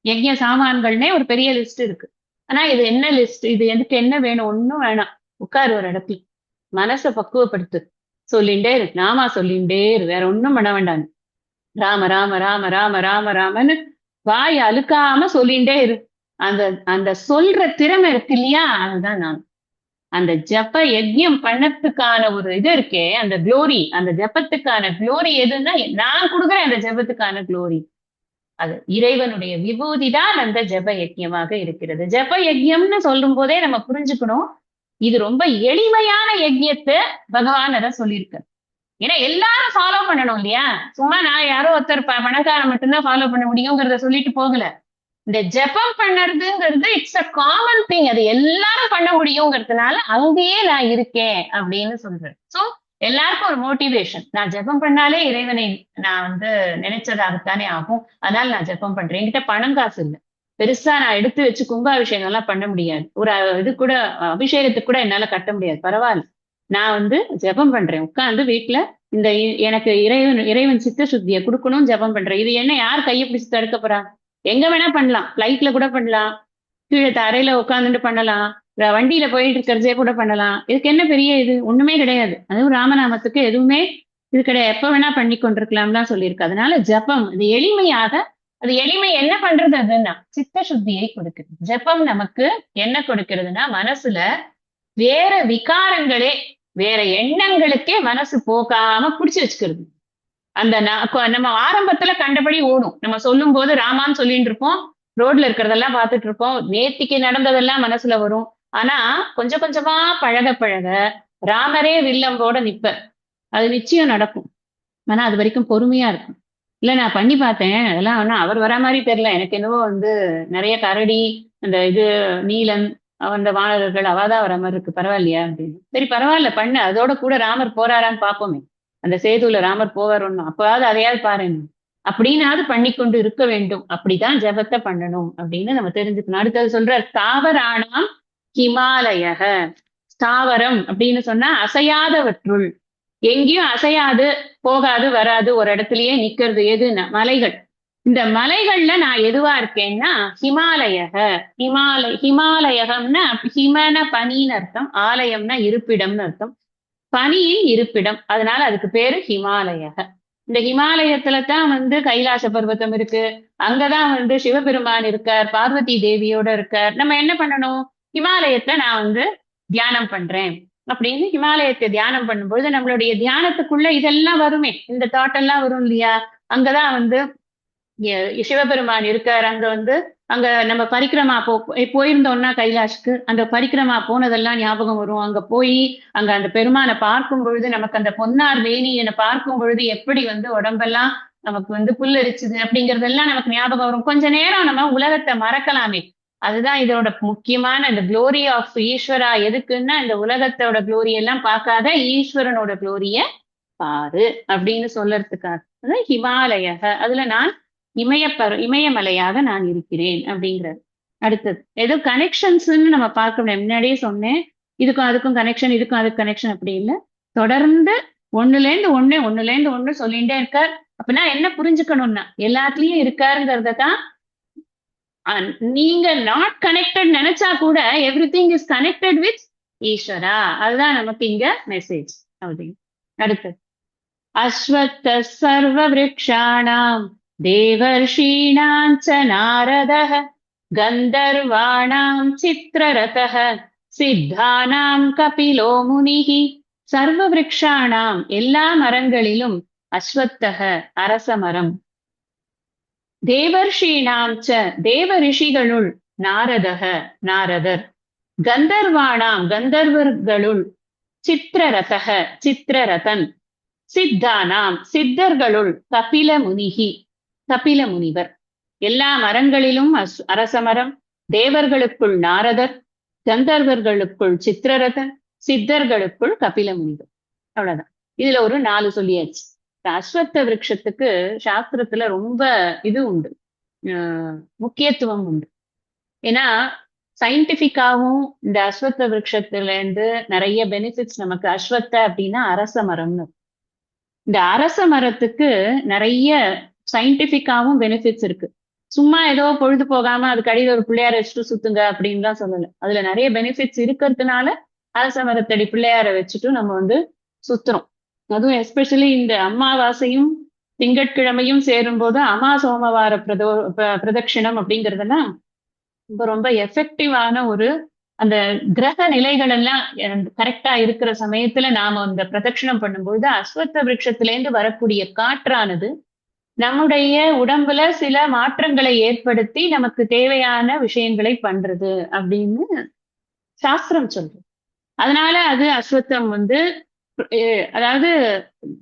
யஜ்ய சாமான்கள்னே ஒரு பெரிய லிஸ்ட் இருக்கு. ஆனா இது என்ன லிஸ்ட்? இது எதுக்கு என்ன வேணும்? ஒண்ணும் வேணாம். உட்காரு ஒரு இடத்துல. மனசை பக்குவப்படுத்து. சொல்லிண்டே இரு. நாமா சொல்லிண்டே இரு. வேற ஒண்ணும் பண்ண வேண்டாம். ராம ராம ராம ராம ராம ராமன்னு வாய் அழுக்காம சொல்லிண்டே இரு. அந்த அந்த சொல்ற திறமை இருக்கு இல்லையா, அதுதான் நான். அந்த ஜப யஜ்யம் பண்ணத்துக்கான ஒரு இது இருக்கே, அந்த குளோரி, அந்த ஜபத்துக்கான குளோரி எதுன்னா நான் கொடுக்குறேன். அந்த ஜபத்துக்கான குளோரி அது இறைவனுடைய விபூதி தான் அந்த ஜப யஜ்யமாக இருக்கிறது. ஜப யஜ்யம்னு சொல்லும் போதே நம்ம புரிஞ்சுக்கணும், இது ரொம்ப எளிமையான யஜ்யத்தை பகவான் அதை சொல்லியிருக்க. ஏன்னா எல்லாரும் ஃபாலோ பண்ணணும் இல்லையா? சும்மா நான் யாரோ ஒருத்தர் பணக்காரன் மட்டும்தான் ஃபாலோ பண்ண முடியுங்கிறத சொல்லிட்டு போகல. இந்த ஜெபம் பண்ணுறதுங்கிறது இட்ஸ் அ காமன் திங். அது எல்லாரும் பண்ண முடியுங்கிறதுனால அங்கேயே நான் இருக்கேன் அப்படின்னு சொல்றேன். சோ எல்லாருக்கும் ஒரு மோட்டிவேஷன். நான் ஜெபம் பண்ணாலே இறைவனை நான் வந்து நினைச்சதாகத்தானே ஆகும். அதனால நான் ஜெபம் பண்றேன். என்கிட்ட பணம் காசு இல்லை. பெருசா நான் எடுத்து வச்சு கும்பாபிஷேகம் எல்லாம் பண்ண முடியாது. ஒரு இது கூட அபிஷேகத்துக்கு கூட என்னால கட்ட முடியாது. பரவாயில்ல, நான் வந்து ஜெபம் பண்றேன். உட்கார்ந்து வீட்டுல இந்த எனக்கு இறைவன் சித்த சுத்தியை கொடுக்கணும் ஜெபம் பண்றேன். இது என்ன யார் கையை பிடிச்சு தடுக்க போறா? எங்க வேணா பண்ணலாம். பிளைட்ல கூட பண்ணலாம். கீழே தரையில உட்காந்துட்டு பண்ணலாம். வண்டியில போயிட்டு இருக்கிறதே கூட பண்ணலாம். இதுக்கு என்ன பெரிய இது? ஒண்ணுமே கிடையாது. அதுவும் ராமநாமத்துக்கு எதுவுமே இது கிடையாது. எப்ப வேணா பண்ணி கொண்டிருக்கலாம் தான் சொல்லியிருக்கு. அதனால ஜபம் இது எளிமையாக, அது எளிமை என்ன பண்றது? அதுன்னா சித்த சுத்தியை கொடுக்குது. ஜபம் நமக்கு என்ன கொடுக்கிறதுனா, மனசுல வேற விகாரங்களே, வேற எண்ணங்களுக்கே மனசு போகாம புடிச்சு வச்சுக்கிறது. அந்த நம்ம ஆரம்பத்துல கண்டபடி ஓடும். நம்ம சொல்லும் போது ராமான்னு சொல்லிட்டு இருப்போம். ரோட்ல இருக்கிறதெல்லாம் பார்த்துட்டு இருப்போம். நேத்திக்கு நடந்ததெல்லாம் மனசுல வரும். ஆனா கொஞ்சம் கொஞ்சமா பழக பழக ராமரே வில்லம்போட நிப்பர். அது நிச்சயம் நடக்கும். ஆனா அது வரைக்கும் பொறுமையா இருக்கும். இல்ல நான் பண்ணி பார்த்தேன். அதெல்லாம் ஆனா அவர் வர மாதிரி தெரியல. எனக்கு என்னவோ வந்து நிறைய கரடி, அந்த இது நீலன், அந்த வானரர்கள் அவாதான் வர மாதிரி இருக்கு. பரவாயில்லையா அப்படின்னு. சரி பரவாயில்ல பண்ணு. அதோட கூட ராமர் போறாரான்னு பார்ப்போமே. அந்த சேதுல ராமர் போவார். அப்பவாவது அதையாவது பாருங்க. அப்படின்னாவது பண்ணி கொண்டு இருக்க வேண்டும். அப்படிதான் ஜபத்தை பண்ணணும் அப்படின்னு நம்ம தெரிஞ்சுக்கணும். அடுத்தது சொல்ற ஸ்தாவராணாம் ஹிமாலயக. ஸ்தாவரம் அப்படின்னு சொன்னா அசையாதவற்றுள், எங்கேயும் அசையாது, போகாது, வராது, ஒரு இடத்துலயே நிக்கிறது எதுன்னா மலைகள். இந்த மலைகள்ல நான் எதுவா இருக்கேன்னா ஹிமாலயக. ஹிமாலயகம்னா ஹிமன பனின்னு அர்த்தம். ஆலயம்னா இருப்பிடம்னு அர்த்தம். பனியின் இருப்பிடம். அதனால அதுக்கு பேரு ஹிமாலயக. இந்த ஹிமாலயத்துல தான் வந்து கைலாச பர்வதம் இருக்கு. அங்கதான் வந்து சிவபெருமான் இருக்கார், பார்வதி தேவியோட இருக்கார். நம்ம என்ன பண்ணணும்? ஹிமாலயத்தை நான் வந்து தியானம் பண்றேன் அப்படின்னு ஹிமாலயத்தை தியானம் பண்ணும்போது நம்மளுடைய தியானத்துக்குள்ள இதெல்லாம் வருமே, இந்த தாட் எல்லாம் வரும் இல்லையா? அங்கதான் வந்து சிவபெருமான் இருக்கார். அங்க வந்து அங்க நம்ம பரிக்கிரமா போயிருந்தோம்னா கைலாஷ்க்கு, அந்த பரிக்கிரமா போனதெல்லாம் ஞாபகம் வரும். அங்க போய் அங்க அந்த பெருமானை பார்க்கும் பொழுது நமக்கு அந்த பொன்னார் வேணியனை பார்க்கும் பொழுது எப்படி வந்து உடம்பெல்லாம் நமக்கு வந்து புல்லரிச்சுது அப்படிங்கறதெல்லாம் நமக்கு ஞாபகம் வரும். கொஞ்ச நேரம் நம்ம உலகத்தை மறக்கலாமே. அதுதான் இதோட முக்கியமான இந்த குளோரி ஆஃப் ஈஸ்வரா. எதுக்குன்னா இந்த உலகத்தோட குளோரி எல்லாம் பார்க்காத ஈஸ்வரனோட குளோரிய பாரு அப்படின்னு சொல்லறதுக்காக அதான் ஹிமாலயக. அதுல நான் இமயமலையாக நான் இருக்கிறேன் அப்படிங்கிறது. அடுத்தது ஏதோ கனெக்ஷன்ஸ்ன்னு நம்ம பார்க்க முடியாது. முன்னாடியே சொன்னேன், இதுக்கும் அதுக்கும் கனெக்ஷன், இதுக்கும் அதுக்கு கனெக்ஷன் அப்படி இல்லை. தொடர்ந்து ஒண்ணுல இருந்து ஒண்ணு சொல்லிட்டே இருக்கார். அப்படின்னா என்ன புரிஞ்சுக்கணும்னா எல்லாத்துலயும் இருக்காருங்கிறத தான். நீங்க நாட் கனெக்டட் நினைச்சா கூட every thing is connected with ஈஸ்வரா. அதுதான் நமக்கு இங்க மெசேஜ். அப்படின்னு அடுத்தது அஸ்வத்த சர்வ விருக்ஷாணாம் தேவர்ஷீணாம் ச நாரதः கந்தர்வாணாம் சித்ரரதः சித்தானாம் கபிலோ முனிஹி. சர்வ விருக்ஷாணாம் எல்லா மரங்களிலும், அஸ்வத்தக அரச மரம், தேவர்ஷீணாம் ச தேவ ரிஷிகளுள், நாரதக நாரதர், கந்தர்வாணாம் கந்தர்வர்களுள் சித்திரரதக சித்திரரதன், சித்தானாம் சித்தர்களுள் கபில முனிகி கபில முனிவர். எல்லா மரங்களிலும் அரசமரம், தேவர்களுக்குள் நாரதர், கந்தர்வர்களுக்குள் சித்திரரதன், சித்தர்களுக்குள் கபில முனிவர். அவ்வளவுதான். இதுல ஒரு 4 சொல்லியாச்சு. அஸ்வத்த விருட்சத்துக்கு சாஸ்திரத்துல ரொம்ப இது உண்டு, முக்கியத்துவம் உண்டு. ஏன்னா சயின்டிபிக்காவும் இந்த அஸ்வத்த விருட்சத்துல இருந்து நிறைய பெனிஃபிட்ஸ் நமக்கு. அஸ்வத்த அப்படின்னா அரச மரம்னு. இந்த அரச மரத்துக்கு நிறைய சயின்டிபிக்காவும் பெனிஃபிட்ஸ் இருக்கு. சும்மா ஏதோ பொழுது போகாம அதுக்கு அடியில் ஒரு பிள்ளையார வச்சுட்டு சுத்துங்க அப்படின்னு தான் சொல்லல. அதுல நிறைய பெனிஃபிட்ஸ் இருக்கிறதுனால அரச மரத்தடி பிள்ளையார வச்சுட்டு நம்ம சுத்துறோம். அதுவும் எஸ்பெஷலி இந்த அமாவாசையும் திங்கட்கிழமையும் சேரும் போது அமா சோமவார பிரதட்சிணம் அப்படிங்கறதெல்லாம் ரொம்ப ரொம்ப எஃபெக்டிவான ஒரு அந்த கிரக நிலைகள் எல்லாம் கரெக்டா இருக்கிற சமயத்துல நாம அந்த பிரதட்சிணம் பண்ணும்போது அஸ்வத்த விருட்சத்திலேருந்து வரக்கூடிய காற்றானது நம்முடைய உடம்புல சில மாற்றங்களை ஏற்படுத்தி நமக்கு தேவையான விஷயங்களை பண்றது அப்படின்னு சாஸ்திரம் சொல்றது. அதனால அது அஸ்வத்தம் அதாவது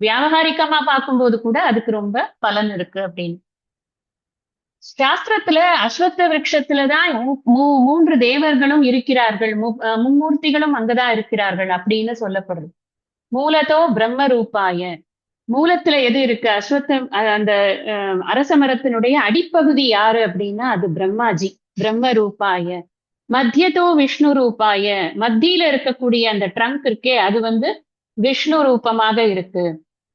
வியாபகாரிகமா பார்க்கும்போது கூட அதுக்கு ரொம்ப பலன் இருக்கு அப்படின்னு. சாஸ்திரத்துல அஸ்வத்த விருட்சத்துலதான் 3 தேவர்களும் இருக்கிறார்கள், மும்மூர்த்திகளும் அங்கதான் இருக்கிறார்கள் அப்படின்னு சொல்லப்படுது. மூலத்தோ பிரம்ம ரூபாய, மூலத்துல எது இருக்கு? அஸ்வத்தம் அந்த அரச மரத்தினுடைய அடிப்பகுதி யாரு அப்படின்னா அது பிரம்மாஜி, பிரம்ம ரூபாய. மத்தியத்தோ விஷ்ணு ரூபாய, மத்தியில இருக்கக்கூடிய அந்த ட்ரங்க் இருக்கே அது விஷ்ணு ரூபமாக இருக்கு.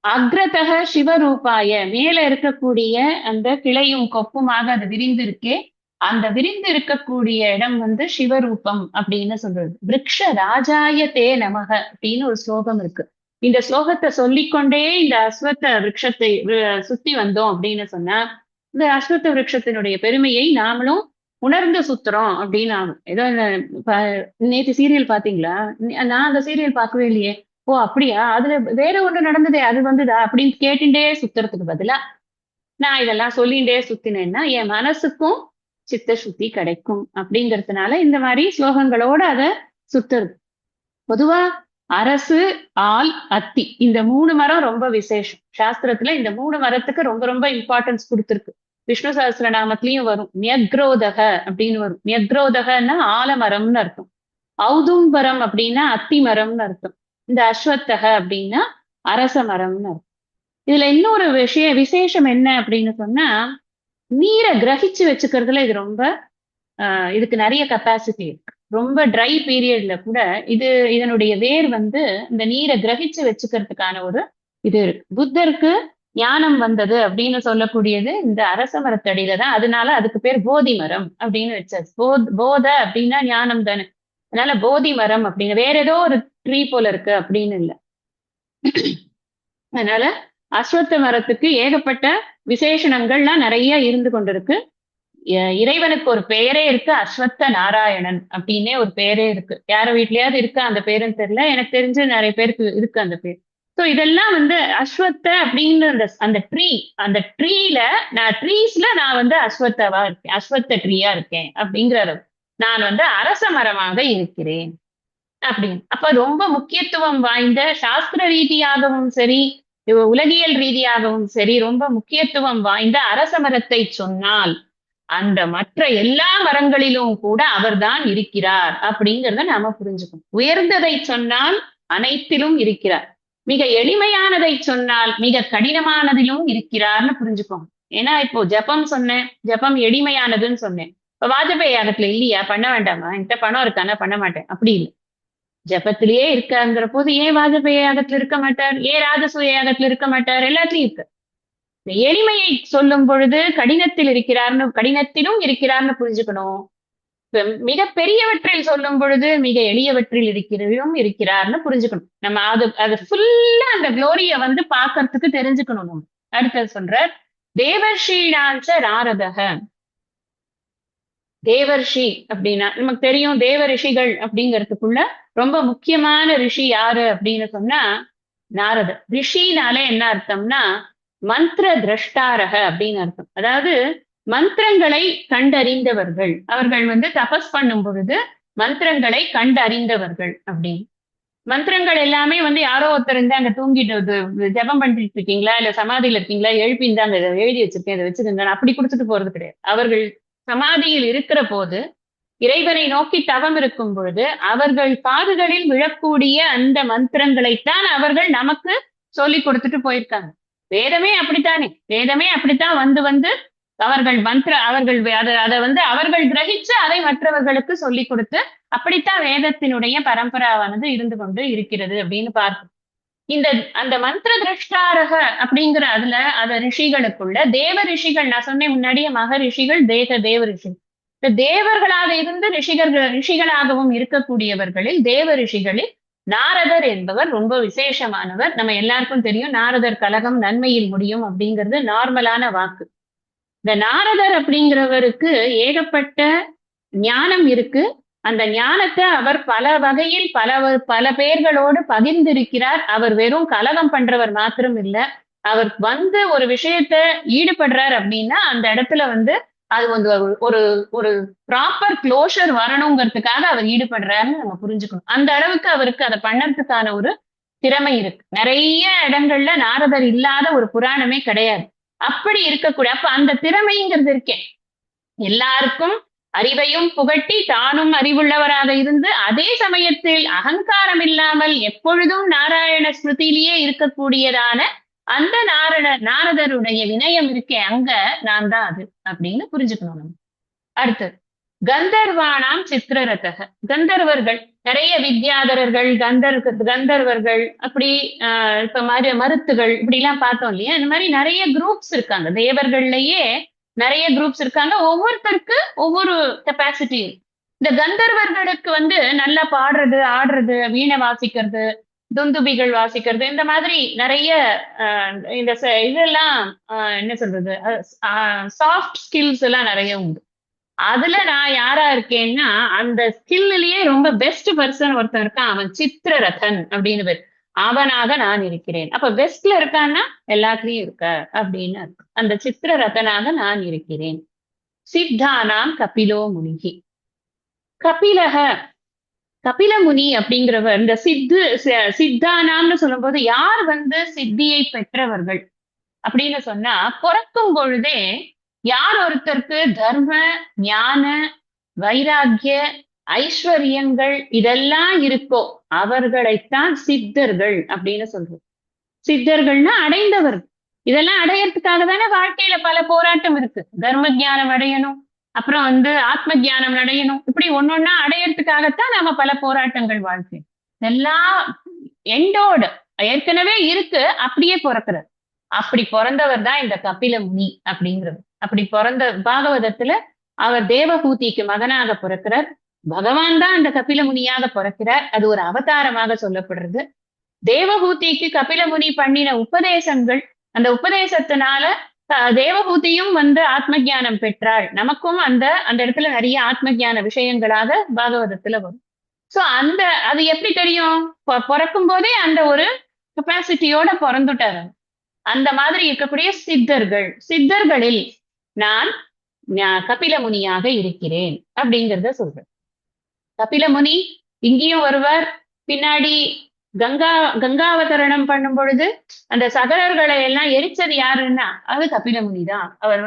அக்ரதக சிவரூபாய, மேல இருக்கக்கூடிய அந்த கிளையும் கொப்புமாக அது விரிந்து இருக்கே, அந்த விரிந்து இருக்கக்கூடிய இடம் சிவரூபம் அப்படின்னு சொல்றது. விருக்ஷ ராஜாய தே நமக அப்படின்னு ஒரு ஸ்லோகம் இருக்கு. இந்த ஸ்லோகத்தை சொல்லிக்கொண்டே இந்த அஸ்வத்த விருட்சத்தை சுத்தி வந்தோம் அப்படின்னு சொன்னா இந்த அஸ்வத்த விருட்சத்தினுடைய பெருமையை நாமளும் உணர்ந்து சுத்துறோம் அப்படின்னு ஆகும். ஏதோ நேற்று சீரியல் பாத்தீங்களா? நான் அந்த சீரியல் பார்க்கவே இல்லையே. ஓ அப்படியா, அதுல வேற ஒண்ணு நடந்ததே, அது வந்ததா அப்படின்னு கேட்டுட்டே சுத்துறதுக்கு பதிலா நான் இதெல்லாம் சொல்லிண்டே சுத்தினேன்னா என் மனசுக்கும் சித்த சுத்தி கிடைக்கும் அப்படிங்கறதுனால இந்த மாதிரி ஸ்லோகங்களோட அதை சுத்துறது. பொதுவா அரசு, ஆல், அத்தி இந்த 3 மரம் ரொம்ப விசேஷம். சாஸ்திரத்துல இந்த 3 மரத்துக்கு ரொம்ப ரொம்ப இம்பார்ட்டன்ஸ் கொடுத்துருக்கு. விஷ்ணு சஹஸ்ரநாமத்திலயும் வரும். நியக்ரோதக அப்படின்னு வரும். நியக்ரோதகன்னா ஆலமரம்னு அர்த்தம். ஔதும்பரம் அப்படின்னா அத்தி மரம்னு அர்த்தம். இந்த அஸ்வத்தக அப்படின்னா அரச மரம்னு அர்த்தம். இதுல இன்னொரு விசேஷம் என்ன அப்படின்னு சொன்னா, நீரை கிரகிச்சு வச்சுக்கிறதுல இது ரொம்ப இதுக்கு நிறைய கெப்பாசிட்டி இருக்கு. ரொம்ப ட்ரை பீரியட்ல கூட இதனுடைய வேர் இந்த நீரை கிரகிச்சு வச்சுக்கிறதுக்கான ஒரு இது இருக்கு. புத்தருக்கு ஞானம் வந்தது அப்படின்னு சொல்லக்கூடியது இந்த அரச மரத்தடியில தான். அதனால அதுக்கு பேர் போதி மரம் அப்படின்னு வச்சாச்சு. போத அப்படின்னா ஞானம் தானே, அதனால போதி மரம் அப்படின்னு. வேற ஏதோ ஒரு ட்ரீ போல இருக்கு அப்படின்னு இல்லை. அதனால அஸ்வத்த மரத்துக்கு ஏகப்பட்ட விசேஷணங்கள்லாம் நிறைய இருந்து கொண்டிருக்கு. இறைவனுக்கு ஒரு பெயரே இருக்கு, அஸ்வத்த நாராயணன் அப்படின்னே ஒரு பேரே இருக்கு. யார வீட்லயாவது இருக்கா அந்த பேருன்னு தெரியல, எனக்கு தெரிஞ்சு நிறைய பேருக்கு இருக்கு அந்த பேர். ஸோ இதெல்லாம் அஸ்வத்த அப்படின்னு அந்த ட்ரீல ட்ரீஸ்ல நான் அஸ்வத்தவா இருக்கேன், அஸ்வத்த ட்ரீயா இருக்கேன் அப்படிங்கிறது. நான் அரச மரமாக இருக்கிறேன் அப்படின்னு. அப்ப ரொம்ப முக்கியத்துவம் வாய்ந்த, சாஸ்திர ரீதியாகவும் சரி உலகியல் ரீதியாகவும் சரி ரொம்ப முக்கியத்துவம் வாய்ந்த அரச மரத்தை சொன்னால் அந்த மற்ற எல்லா மரங்களிலும் கூட அவர்தான் இருக்கிறார் அப்படிங்கிறத நாம புரிஞ்சுக்கணும். உயர்ந்ததை சொன்னால் அனைத்திலும் இருக்கிறார், மிக எளிமையானதை சொன்னால் மிக கடினமானதிலும் இருக்கிறார்னு புரிஞ்சுக்கோங்க. ஏன்னா இப்போ ஜபம் சொன்னேன், ஜபம் எளிமையானதுன்னு சொன்னேன். இப்ப வாஜபேயி யாகத்துல இல்லையா, பண்ண வேண்டாமா, என்கிட்ட பணம் இருக்கானா பண்ண மாட்டேன் அப்படி இல்லை. ஜபத்திலேயே இருக்காங்கிற போது ஏன் வாஜபேயி யாகத்துல இருக்க மாட்டார், ஏன் ராஜசூய யாகத்துல இருக்க மாட்டார், எல்லாத்துலயும் இருக்கு. எளிமையை சொல்லும் பொழுது கடினத்திலும் இருக்கிறார்னு புரிஞ்சுக்கணும். மிக பெரியவற்றில் சொல்லும் பொழுது மிக எளியவற்றில் இருக்கிறார்னு புரிஞ்சுக்கணும். நம்ம அது ஃபுல்லா அந்த குளோரிய பாக்குறதுக்கு தெரிஞ்சுக்கணும். நம்ம அடுத்தது சொல்ற தேவர்ஷீனாஞ்ச நாரதக. தேவர்ஷி அப்படின்னா நமக்கு தெரியும், தேவ ரிஷிகள் அப்படிங்கிறதுக்குள்ள ரொம்ப முக்கியமான ரிஷி யாரு அப்படின்னு சொன்னா நாரதர். ரிஷினாலே என்ன அர்த்தம்னா மந்திர திரஷ்டாரக அப்படின்னு அர்த்தம். அதாவது மந்திரங்களை கண்டறிந்தவர்கள். அவர்கள் தபஸ் பண்ணும் பொழுது மந்திரங்களை கண்டறிந்தவர்கள் அப்படின்னு. மந்திரங்கள் எல்லாமே யாரோ ஒருத்தர் இருந்து அங்க தூங்கிட்டு ஜபம் பண்ணிட்டு இருக்கீங்களா, இல்ல சமாதியில இருக்கீங்களா, எழுப்பி இந்தாங்க இதை எழுதி வச்சிருக்கேன், இதை வச்சுக்கோங்க அப்படி கொடுத்துட்டு போறது கிடையாது. அவர்கள் சமாதியில் இருக்கிற போது, இறைவனை நோக்கி தவம் இருக்கும் பொழுது அவர்கள் காதுகளில் விழக்கூடிய அந்த மந்திரங்களைத்தான் அவர்கள் நமக்கு சொல்லி கொடுத்துட்டு போயிருக்காங்க. வேதமே அப்படித்தானே, வேதமே அப்படித்தான் வந்து அவர்கள் அதை அவர்கள் கிரகிச்சு அதை மற்றவர்களுக்கு சொல்லி கொடுத்து அப்படித்தான் வேதத்தினுடைய பரம்பராவானது இருந்து கொண்டு இருக்கிறது அப்படின்னு பார்ப்போம். அந்த மந்திர திரஷ்டாரக அப்படிங்கிற அத ரிஷிகளுக்குள்ள தேவ ரிஷிகள், நான் சொன்னேன் முன்னாடியே மக ரிஷிகள், தேவ ரிஷிகள். இந்த தேவர்களாக இருந்து ரிஷிகளாகவும் இருக்கக்கூடியவர்களில் தேவ ரிஷிகளில் நாரதர் என்பவர் ரொம்ப விசேஷமானவர். நம்ம எல்லாருக்கும் தெரியும், நாரதர் கலகம் நன்மையில் முடியும் அப்படிங்கிறது நார்மலான வாக்கு. இந்த நாரதர் அப்படிங்கிறவருக்கு ஏகப்பட்ட ஞானம் இருக்கு. அந்த ஞானத்தை அவர் பல வகையில் பல பேர்களோடு பகிர்ந்திருக்கிறார். அவர் வெறும் கலகம் பண்றவர் மாத்திரம் இல்ல, அவர் ஒரு விஷயத்த ஈடுபடுறார் அப்படின்னா அந்த இடத்துல அது ஒரு ஒரு ப்ராப்பர் க்ளோஷர் வரணுங்கிறதுக்காக அவர் ஈடுபடுறாருன்னு நம்ம புரிஞ்சுக்கணும். அந்த அளவுக்கு அவருக்கு அதை பண்ணறதுக்கான ஒரு திறமை இருக்கு. நிறைய இடங்கள்ல நாரதர் இல்லாத ஒரு புராணமே கிடையாது. அப்படி இருக்கக்கூடிய அப்ப அந்த திறமைங்கிறது இருக்கேன், எல்லாருக்கும் அறிவையும் புகட்டி தானும் அறிவுள்ளவராக இருந்து அதே சமயத்தில் அகங்காரம் இல்லாமல் எப்பொழுதும் நாராயண ஸ்மிருதியிலேயே இருக்கக்கூடியதான அந்த நாரதருடைய வினயம் இருக்கே, அங்க நான் தான் அது அப்படின்னு புரிஞ்சுக்கணும் நம்ம. அடுத்தது கந்தர்வானாம் சித்திரரதக. கந்தர்வர்கள் நிறைய வித்யாதரர்கள், கந்தர்வர்கள், அப்படி இப்ப மருத்துகள் இப்படி எல்லாம் பார்த்தோம் இல்லையா. இந்த மாதிரி நிறைய குரூப்ஸ் இருக்காங்க, தேவர்கள்லயே நிறைய குரூப்ஸ் இருக்காங்க. ஒவ்வொருத்தருக்கு ஒவ்வொரு கெப்பாசிட்டி இருக்கு. இந்த கந்தர்வர்களுக்கு நல்லா பாடுறது, ஆடுறது, வீணை வாசிக்கிறது, துந்துபிகள் வாசிக்கிறது, இந்த மாதிரி நிறைய இதெல்லாம் என்ன சொல்றது, சாஃப்ட் ஸ்கில்ஸ் எல்லாம் நிறைய உண்டு. அதுல நான் யாரா இருக்கேன்னா அந்த ஸ்கில்லையே ரொம்ப பெஸ்ட் பர்சன் ஒருத்தன் இருக்கான், அவன் சித்திரரதன் அப்படின்னு பேர். அவனாக நான் இருக்கிறேன். அப்ப பெஸ்ட்ல இருக்கான்னா எல்லாத்துலயும் இருக்க அப்படின்னு அந்த சித்திரரதனாக நான் இருக்கிறேன். சித்தானாம் கபிலோ முனிகி. கபில முனி அப்படிங்கிறவர் இந்த சித்தானாம்னு சொல்லும் போது யார் சித்தியை பெற்றவர்கள் அப்படின்னு சொன்னா, பிறக்கும் பொழுதே யார் ஒருத்தருக்கு தர்ம ஞான வைராக்கிய ஐஸ்வர்யங்கள் இதெல்லாம் இருக்கோ அவர்களைத்தான் சித்தர்கள் அப்படின்னு சொல்றோம். சித்தர்கள்னா அடைந்தவர்கள். இதெல்லாம் அடையறதுக்காக தானே வாழ்க்கையில பல போராட்டம் இருக்கு. தர்ம ஞானம் அடையணும், அப்புறம் ஆத்ம ஞானம் அடையணும், இப்படி ஒன்னொன்னா அடையறதுக்காகத்தான் நாம பல போராட்டங்கள் வாழ்க்கை எல்லாம் எண்டோடு ஏற்கனவே இருக்கு, அப்படியே பிறக்கிறது. அப்படி பிறந்தவர் தான் இந்த கபில முனி அப்படிங்கிறது. அப்படி பிறந்த பாகவதத்துல அவர் தேவகூதிக்கு மகனாக பிறக்கிறார். பகவான் தான் அந்த கபில முனியாக பிறக்கிறார். அது ஒரு அவதாரமாக சொல்லப்படுறது. தேவகூதிக்கு கபில முனி பண்ணின உபதேசங்கள், அந்த உபதேசத்தினால தேவகூதியும் ஆத்ம ஞானம் பெற்றாள். நமக்கும் அந்த இடத்துல நிறைய ஆத்ம ஞான விஷயங்களாக பாகவதத்துல வரும். சோ அது எப்படி தெரியும், பிறக்கும் போதே அந்த ஒரு கெப்பாசிட்டியோட பிறந்துட்டாரு. அந்த மாதிரி இருக்கக்கூடிய சித்தர்களில் நான் கபில முனியாக இருக்கிறேன் அப்படிங்கிறத சொல்றேன். கபில முனி இங்கேயும் வருவார். பின்னாடி கங்காவதரணம் பண்ணும் பொழுது அந்த சகலர்களை எல்லாம் எரிச்சது யாருன்னா அது கபில முனி தான். அவர்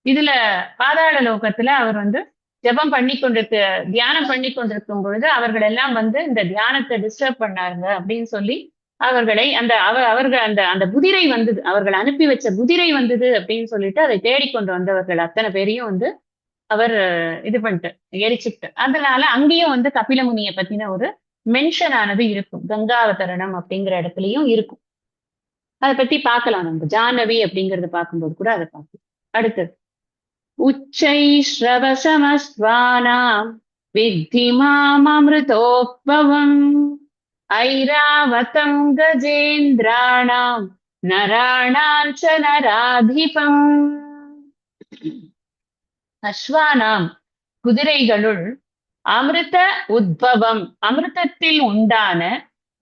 இதுல பாதாள லோகத்துல அவர் ஜபம் தியானம் பண்ணி கொண்டிருக்கும் பொழுது அவர்கள் எல்லாம் இந்த தியானத்தை டிஸ்டர்ப் பண்ணாருங்க அப்படின்னு சொல்லி அவர்களை அவர்கள் அந்த குதிரை வந்தது, அவர்கள் அனுப்பி வச்ச குதிரை வந்தது அப்படின்னு சொல்லிட்டு அதை தேடிக்கொண்டு வந்தவர்கள் அத்தனை பேரையும் அவர் இது பண்ணிட்டு எரிச்சுட்டு. அதனால அங்கேயும் கபில முனிய பத்தின ஒரு மென்ஷன் ஆனது இருக்கும். கங்காவதரணம் அப்படிங்கிற இடத்துலயும் இருக்கும். அதை பத்தி பார்க்கலாம் நம்ம. ஜானவி அப்படிங்கறது பார்க்கும்போது கூட அதை பார்க்கலாம். அடுத்தது உச்சை ஸ்ரவசமஸ்வானாம் வித்தி மாமமிருதோத்பவம் ஐராவதம் கஜேந்திராணாம் நராணாஞ்ச நராதிபம். அஸ்வானாம் குதிரைகளுள் அமிர்த உத்பவம் அமிர்தத்தில் உண்டான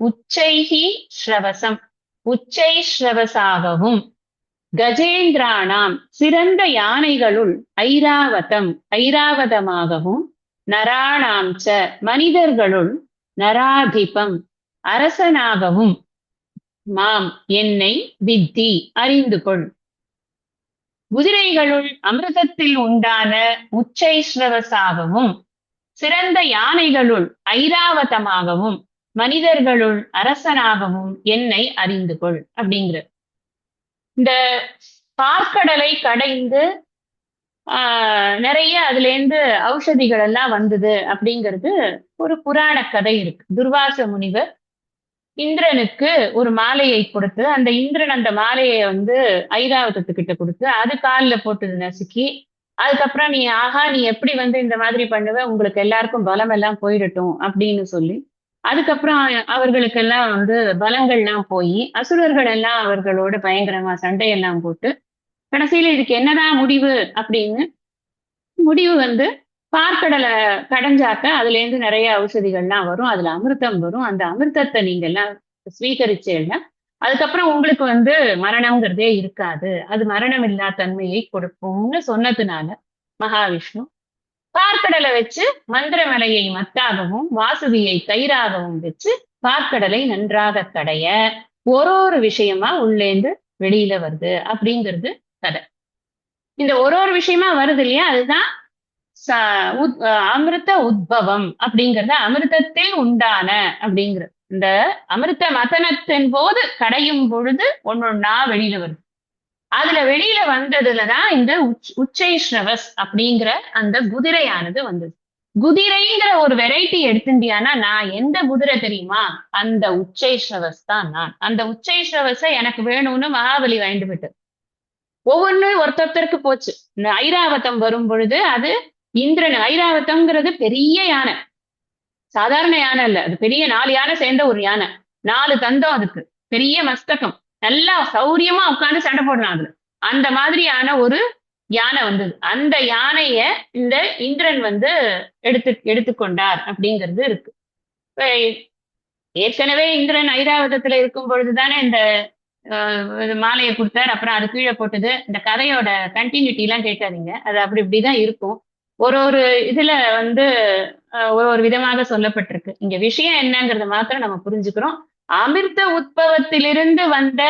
உச்சைஹி ஸ்ரவசம் உச்சை ஸ்ரவசாகவும் கஜேந்திராணாம் சிறந்த யானைகளுள் ஐராவதமாகவும், நராணாம் ச மனிதர்களுள் நராதிபம் அரசனாகவும், மாம் என்னை வித்தி அறிந்து கொள். குதிரைகளுள் அமிர்தத்தில் உண்டான உச்சைஸ்ரவசாகவும், சிறந்த யானைகளுள் ஐராவதமாகவும், மனிதர்களுள் அரசனாகவும் என்னை அறிந்து கொள் அப்படிங்கிற இந்த பார்க்கடலை கடைந்து நிறைய அதுல இருந்து ஔஷதிகள் எல்லாம் வந்தது அப்படிங்கிறது ஒரு புராண கதை இருக்கு. துர்வாச முனிவர் இந்திரனுக்கு ஒரு மாலையை கொடுத்து, அந்த இந்திரன் அந்த மாலையை ஐராவதத்துக்கிட்ட கொடுத்து, அது காலில் போட்டு நசுக்கி, அதுக்கப்புறம் நீ எப்படி இந்த மாதிரி பண்ணுவ, உங்களுக்கு எல்லாருக்கும் பலம் எல்லாம் போயிடட்டும் அப்படின்னு சொல்லி, அதுக்கப்புறம் அவர்களுக்கெல்லாம் பலங்கள்லாம் போய் அசுரர்கள் எல்லாம் அவர்களோட பயங்கரமா சண்டையெல்லாம் போட்டு, கடைசியில இதுக்கு என்னதான் முடிவு அப்படின்னு முடிவு பார்க்கடலை கடைஞ்சாக்க அதுல இருந்து நிறைய ஔஷதிகள்லாம் வரும், அதுல அமிர்தம் வரும். அந்த அமிர்தத்தை நீங்க எல்லாம் ஸ்வீகரிச்சேன்னா அதுக்கப்புறம் உங்களுக்கு மரணம்ங்கிறதே இருக்காது, அது மரணம் இல்லா தன்மையை கொடுக்கும்னு சொன்னதுனால மகாவிஷ்ணு பார்க்கடலை வச்சு மந்திரமலையை மத்தாகவும் வாசுகியை கயிறாகவும் வச்சு பார்க்கடலை நன்றாக கடைய ஒரு விஷயமா உள்ளேந்து வெளியில வருது அப்படிங்கிறது கதை. இந்த ஒரு விஷயமா வருது இல்லையா, அதுதான் அமிர்த உத்பவம் அப்படிங்கறத, அமிர்தத்தில் உண்டான அப்படிங்கிறது. இந்த அமிர்த மதனத்தின் போது கடையும் பொழுது ஒன்னொன்னா வெளியில வருது. அதுல வெளியில வந்ததுலதான் இந்த உச்சைஸ்ரவஸ் அப்படிங்கிற அந்த குதிரையானது வந்தது. குதிரைங்கிற ஒரு வெரைட்டி எடுத்துட்டியானா நான் எந்த குதிரை தெரியுமா, அந்த உச்சைஸ்ரவஸ் தான் நான். அந்த உச்சைஸ்ரவஸை எனக்கு வேணும்னு மகாபலி வாங்கிட்டு போயிட்டு ஒவ்வொன்னு ஒருத்தருக்கு போச்சு. இந்த ஐராவதம் வரும் பொழுது அது இந்திரன், ஐராவதம்ங்கிறது பெரிய யானை, சாதாரண யானை இல்ல, அது பெரிய 4 யானை சேர்ந்த ஒரு யானை, 4 தந்தம், அதுக்கு பெரிய மஸ்தகம், நல்லா சௌரியமா உட்கார்ந்து சண்டை போடலாம் அதுல. அந்த மாதிரியான ஒரு யானை வந்தது. அந்த யானைய இந்த இந்திரன் எடுத்துக்கொண்டார் அப்படிங்கிறது இருக்கு. ஏற்கனவே இந்திரன் ஐராவதத்துல இருக்கும் பொழுதுதானே இந்த மாலையை கொடுத்தார், அப்புறம் அது கீழே போட்டது. இந்த கதையோட கண்டினியூட்டி எல்லாம் கேட்காதீங்க, அது அப்படி இப்படிதான் இருக்கும். ஒரு இதுல ஒரு விதமாக சொல்லப்பட்டிருக்கு. இங்க விஷயம் என்னங்கிறத மாத்திரம் நம்ம புரிஞ்சுக்கிறோம். அமிர்த உற்பவத்திலிருந்து வந்த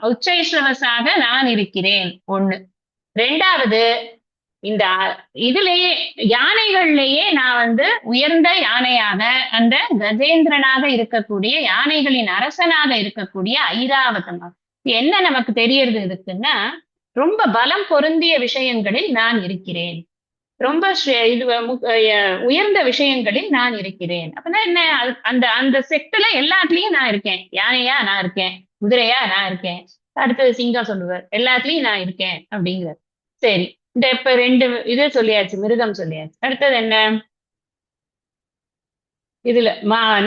உச்சைஸ்ரவசாக நான் இருக்கிறேன், ஒண்ணு. 2வது, இந்த இதுலயே யானைகள்லயே நான் உயர்ந்த யானையாக, அந்த கஜேந்திரனாக இருக்கக்கூடிய யானைகளின் அரசனாக இருக்கக்கூடிய ஐராவதமாக என்ன நமக்கு தெரியறது இருக்குன்னா, ரொம்ப பலம் பொருந்திய விஷயங்களில் நான் இருக்கிறேன், ரொம்ப உயர்ந்த விஷயங்களில் நான் இருக்கிறேன். அப்பதான் என்ன, அந்த அந்த செக்டர்ல எல்லாத்துலயும் நான் இருக்கேன். யானையா நான் இருக்கேன், குதிரையா நான் இருக்கேன், அடுத்தது சிங்கம் சொல்லுவார், எல்லாத்துலயும் நான் இருக்கேன் அப்படிங்கிறார். சரி, இந்த இப்ப 2 இது சொல்லியாச்சு, மிருகம் சொல்லியாச்சு. அடுத்தது என்ன, இதுல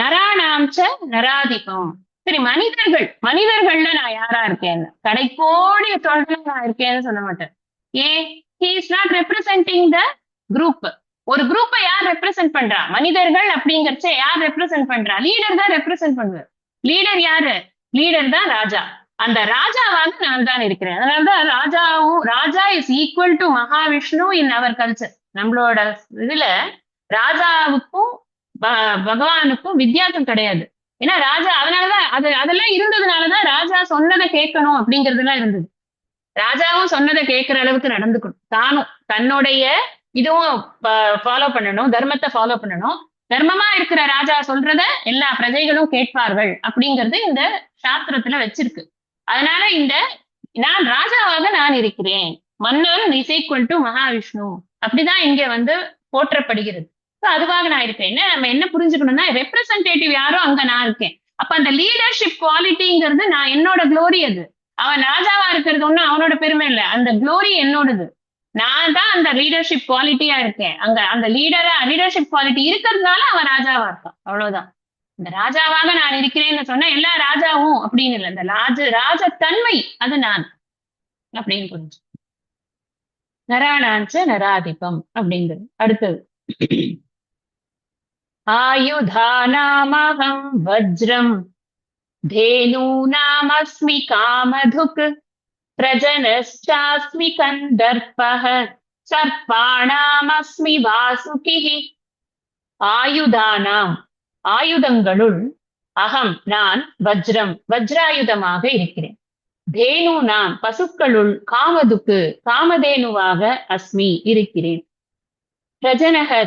நராணாம்ச நராதிபம். சரி, மனிதர்கள்ல நான் யாரா இருக்கேன், கடைக்கோடிய தொழில நான் இருக்கேன்னு சொல்ல மாட்டேன். ஏன், he is not representing the group. ஒரு குரூப்பை யார் ரெப்ரசென்ட் பண்றா, மனிதர்கள் அப்படிங்கறச்ச யார் ரெப்ரசென்ட் பண்றா, லீடர் தான் ரெப்ரசென்ட் பண்ணுவார். லீடர் யாரு, லீடர் தான் ராஜா. அந்த ராஜாவாக நான் தான் இருக்கிறேன். அதனாலதான் raja is equal to Mahavishnu in our culture. நம்மளோட இதுல ராஜாவுக்கும் பகவானுக்கும் வித்தியாசம் கிடையாது. ஏன்னா ராஜா, அதனாலதான் அதெல்லாம் இருந்ததுனாலதான் ராஜா சொன்னதை கேட்கணும் அப்படிங்கறதுலாம் இருந்தது. ராஜாவும் சொன்னதை கேட்கிற அளவுக்கு நடந்துக்கணும், தானும் தன்னுடைய இதுவும் ஃபாலோ பண்ணணும், தர்மத்தை ஃபாலோ பண்ணணும். தர்மமா இருக்கிற ராஜா சொல்றத எல்லா பிரஜைகளும் கேட்பார்கள் அப்படிங்கிறது இந்த சாஸ்திரத்துல வச்சிருக்கு. அதனால நான் ராஜாவாக நான் இருக்கிறேன், மன்னன் இஸ் ஈக்குவல் டு மகாவிஷ்ணு, அப்படிதான் இங்க போற்றப்படுகிறது. அதுவாக நான் இருக்கேன். நம்ம என்ன புரிஞ்சுக்கணும்னா, ரெப்ரசன்டேட்டிவ் யாரோ அங்க நான் இருக்கேன். அப்ப அந்த லீடர்ஷிப் குவாலிட்டிங்கிறது நான், என்னோட குளோரி அது. அவன் ராஜாவா இருக்கிறது ஒண்ணு அவனோட பெருமை இல்லை, அந்த குளோரி என்னோடது. நான் தான் அந்த லீடர்ஷிப் குவாலிட்டியா இருக்கேன். அங்க அந்த லீடர்ஷிப் குவாலிட்டி இருக்கிறதுனால அவன் ராஜாவா இருக்கான், அவ்வளவுதான். இந்த ராஜாவாக நான் இருக்கிறேன்னு சொன்னா எல்லா ராஜாவும் அப்படின்னு இல்லை, இந்த ராஜத்தன்மை அது நான் அப்படின்னு புரிஞ்சு. நராணாஞ்ச நராதிபம் அப்படிங்கிறது. அடுத்தது, ஆயுதானாமகம் வஜ்ரம் धेनूनामस्मि कामधुक् प्रजनश्चास्मि कन्दर्पः सर्पाणामस्मि वासुकिः ஆயுதானாம் ஆயுதங்களுள் அகம் நான் வஜ்ரம் வஜ்ராயுதமாக இருக்கிறேன். தேனு நான் பசுக்களுள் காமதுக்கு காமதேனுவாக அஸ்மி இருக்கிறேன். பிரஜனக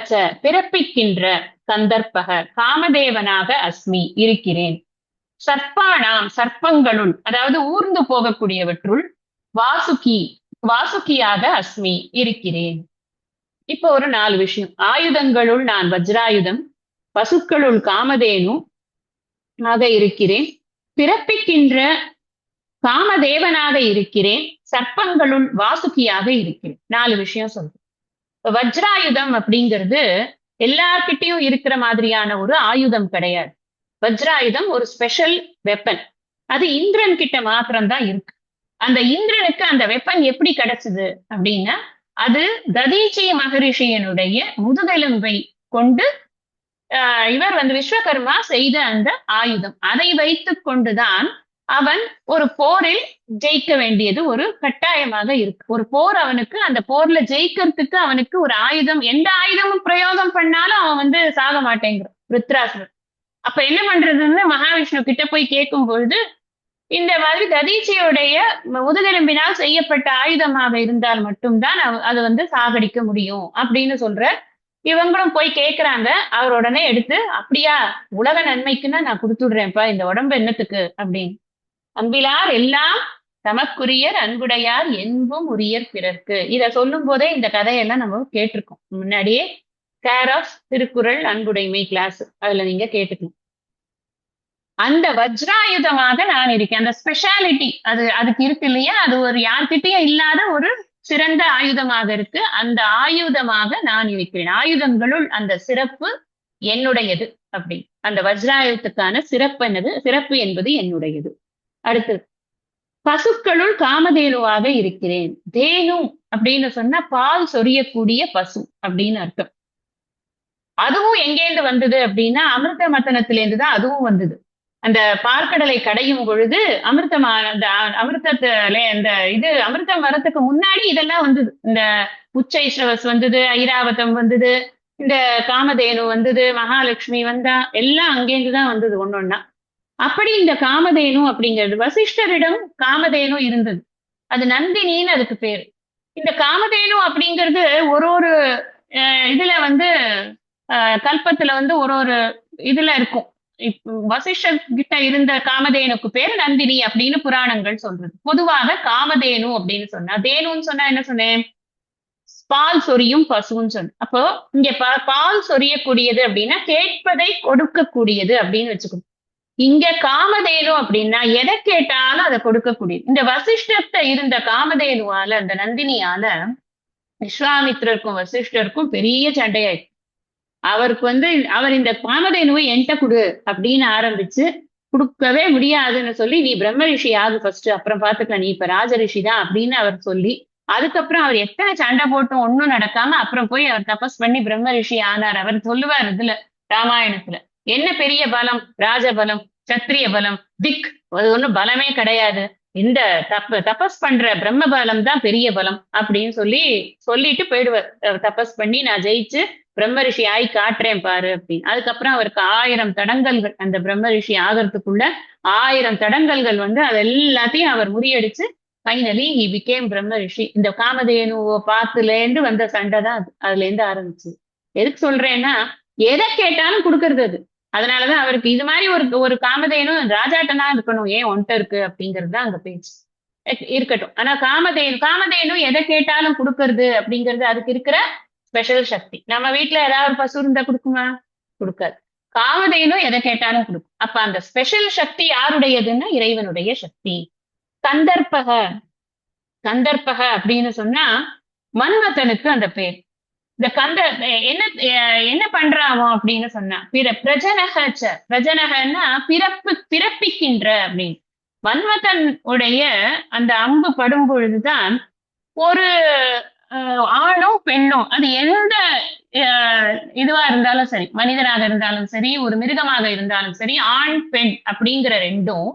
பிறப்பிக்கின்ற கந்தர்ப்பக காமதேவனாக அஸ்மி இருக்கிறேன். சர்ப்பானாம் சர்ப்பங்களுள் அதாவது ஊர்ந்து போகக்கூடியவற்றுள் வாசுகியாக அஸ்மி இருக்கிறேன். இப்போ ஒரு 4 விஷயம். ஆயுதங்களுள் நான் வஜ்ராயுதம், பசுக்களுள் காமதேனு ஆக இருக்கிறேன், பிறப்பிக்கின்ற காமதேவனாக இருக்கிறேன், சர்ப்பங்களுள் வாசுகியாக இருக்கிறேன். 4 விஷயம் சொல்றேன். வஜ்ராயுதம் அப்படிங்கிறது எல்லார்கிட்டையும் இருக்கிற மாதிரியான ஒரு ஆயுதம் கிடையாது. வஜ்ராயுதம் ஒரு ஸ்பெஷல் வெப்பன். அது இந்திரன் கிட்ட மாத்திரம்தான் இருக்கு. அந்த இந்திரனுக்கு அந்த வெப்பன் எப்படி கிடைச்சது அப்படின்னா, அது ததீச்சி மகரிஷியனுடைய முதுகெலும்பை கொண்டு இவர் விஸ்வகர்மா செய்த அந்த ஆயுதம். அதை வைத்துக் கொண்டுதான் அவன் ஒரு போரில் ஜெயிக்க வேண்டியது ஒரு கட்டாயமாக இருக்கு. ஒரு போர் அவனுக்கு, அந்த போர்ல ஜெயிக்கிறதுக்கு அவனுக்கு ஒரு ஆயுதம், எந்த ஆயுதமும் பிரயோகம் பண்ணாலும் அவன் சாக மாட்டேங்கிறான் விருத்ராசுரன். அப்ப என்ன பண்றதுன்னு மகாவிஷ்ணு கிட்ட போய் கேட்கும் பொழுது, இந்த மாதிரி ததீச்சியுடைய முதுகெலும்பினால் செய்யப்பட்ட ஆயுதமாக இருந்தால் மட்டும்தான் அது சாகடிக்க முடியும் அப்படின்னு சொல்ற. இவங்களும் போய் கேட்கிறாங்க. அவர் உடனே எடுத்து, அப்படியா, உலக நன்மைக்குன்னா நான் கொடுத்துடுறேன்ப்பா, இந்த உடம்பு என்னத்துக்கு அப்படின்னு. அன்பிலார் எல்லாம் தமக்குரியர் அன்புடையார் என்பும் உரியர் பிறர்க்கு. இத சொல்லும் போதே இந்த கதையெல்லாம் நம்ம கேட்டிருக்கோம் முன்னாடியே. கேர் ஆஃப் திருக்குறள் அன்புடைமை கிளாஸ், அதுல நீங்க கேட்டுக்கணும். அந்த வஜ்ராயுதமாக நான் இருக்கேன். அந்த ஸ்பெஷாலிட்டி அதுக்கு இருக்கு இல்லையா, அது ஒரு யார்கிட்டயும் இல்லாத ஒரு சிறந்த ஆயுதமாக இருக்கு. அந்த ஆயுதமாக நான் இருக்கிறேன். ஆயுதங்களுள் அந்த சிறப்பு என்னுடையது. அப்படி அந்த வஜ்ராயுதத்துக்கான சிறப்பு என்பது என்னுடையது. அடுத்தது, பசுக்களுள் காமதேனுவாக இருக்கிறேன். தேனு அப்படின்னு சொன்னா பால் சொரியக்கூடிய பசு அப்படின்னு அர்த்தம். அதுவும் எங்கேருந்து வந்தது அப்படின்னா, அமிர்த மத்தனத்திலேருந்து தான் அதுவும் வந்தது. அந்த பார்க்கடலை கடையும் பொழுது அந்த அமிர்தத்துல அமிர்தம் வரத்துக்கு முன்னாடி இதெல்லாம் வந்தது. இந்த உச்சை ஸ்ரவஸ் வந்தது, ஐராவதம் வந்தது, இந்த காமதேனு வந்தது, மகாலட்சுமி வந்தா, எல்லாம் அங்கேருந்துதான் வந்தது ஒன்னொன்னா. அப்படி இந்த காமதேனு அப்படிங்கிறது வசிஷ்டரிடம் காமதேனு இருந்தது. அது நந்தினின்னு அதுக்கு பேரு. இந்த காமதேனு அப்படிங்கிறது ஒரு இதுல கல்பத்துல ஒரு இதுல இருக்கும். வசிஷ்டர் கிட்ட இருந்த காமதேனுக்கு பேர் நந்தினி அப்படின்னு புராணங்கள் சொல்றது. பொதுவாக காமதேனு அப்படின்னு சொன்னா, தேனுன்னு சொன்னா என்ன சொன்னேன், பால் சொரியும் பசுன்னு சொன்ன. அப்போ இங்க பால் சொரியக்கூடியது அப்படின்னா கேட்பதை கொடுக்கக்கூடியது அப்படின்னு வச்சுக்கணும். இங்க காமதேனு அப்படின்னா எதை கேட்டாலும் அதை கொடுக்கக்கூடியது. இந்த வசிஷ்டர்கிட்ட இருந்த காமதேனுவால, அந்த நந்தினியால விஸ்வாமித்திரருக்கும் வசிஷ்டருக்கும் பெரிய சண்டையாயிடுச்சு. அவருக்கு அவர் இந்த காமதேனுவை என்கிட்ட கொடு அப்படின்னு ஆரம்பிச்சு, கொடுக்கவே முடியாதுன்னு சொல்லி, நீ பிரம்ம ரிஷி ஆகு ஃபர்ஸ்ட், அப்புறம் பாத்துக்கலாம், நீ இப்ப ராஜ ரிஷி தான் அப்படின்னு அவர் சொல்லி, அதுக்கப்புறம் அவர் எத்தனை சண்டை போட்டும் ஒன்னும் நடக்காம அப்புறம் போய் அவர் தபஸ் பண்ணி பிரம்ம ரிஷி ஆனார். அவர் சொல்லுவார் இதுல ராமாயணத்துல, என்ன பெரிய பலம், ராஜ பலம், சத்திரிய பலம், திக், அது ஒண்ணும் பலமே கிடையாது, இந்த தபஸ் பண்ற பிரம்ம பலம் தான் பெரிய பலம் அப்படின்னு சொல்லிட்டு போயிடுவார். தபஸ் பண்ணி நான் ஜெயிச்சு பிரம்ம ரிஷி ஆகி காட்டுறேன் பாரு அப்படின்னு. அதுக்கப்புறம் அவருக்கு 1000 தடங்கல்கள், அந்த பிரம்ம ரிஷி ஆகிறதுக்குள்ள 1000 தடங்கல்கள் அது எல்லாத்தையும் அவர் முறியடிச்சு ஃபைனலி ஹி பிகேம் பிரம்ம ரிஷி. இந்த காமதேனுவோ பாத்துலேருந்து வந்த சண்டை தான் அதுல இருந்து ஆரம்பிச்சு. எதுக்கு சொல்றேன்னா, எதை கேட்டாலும் கொடுக்கறது அது. அதனாலதான் அவருக்கு இது மாதிரி ஒரு காமதேனு ராஜாட்டனா இருக்கணும், ஏன் ஒன்ட்ட இருக்கு அப்படிங்கிறது தான் அங்க பேச்சு இருக்கட்டும். ஆனா காமதேனு எதை கேட்டாலும் கொடுக்கறது அப்படிங்கிறது அதுக்கு இருக்கிற ஸ்பெஷல் சக்தி. நம்ம வீட்டுல ஏதாவது ஒரு பசு இருந்தா கொடுக்குமா? கொடுக்காது. காமதேனு எதை கேட்டாலும் கொடுக்கும். அப்ப அந்த ஸ்பெஷல் சக்தி யாருடையதுன்னா இறைவனுடைய சக்தி. கந்தர்ப்பக அப்படின்னு சொன்னா மன்மதனுக்கு அந்த பேர். இந்த என்ன பண்றாமோ அப்படின்னு சொன்னா, பிரஜனகன்னா பிறப்பிக்கின்ற அப்படின்னு. மன்மதன் உடைய அந்த அம்பு படும் பொழுதுதான் ஒரு ஆணும் பெண்ணும் அது எந்த இதுவா இருந்தாலும் சரி, மனிதனாக இருந்தாலும் சரி, ஒரு மிருகமாக இருந்தாலும் சரி, ஆண் பெண் அப்படிங்கிற ரெண்டும்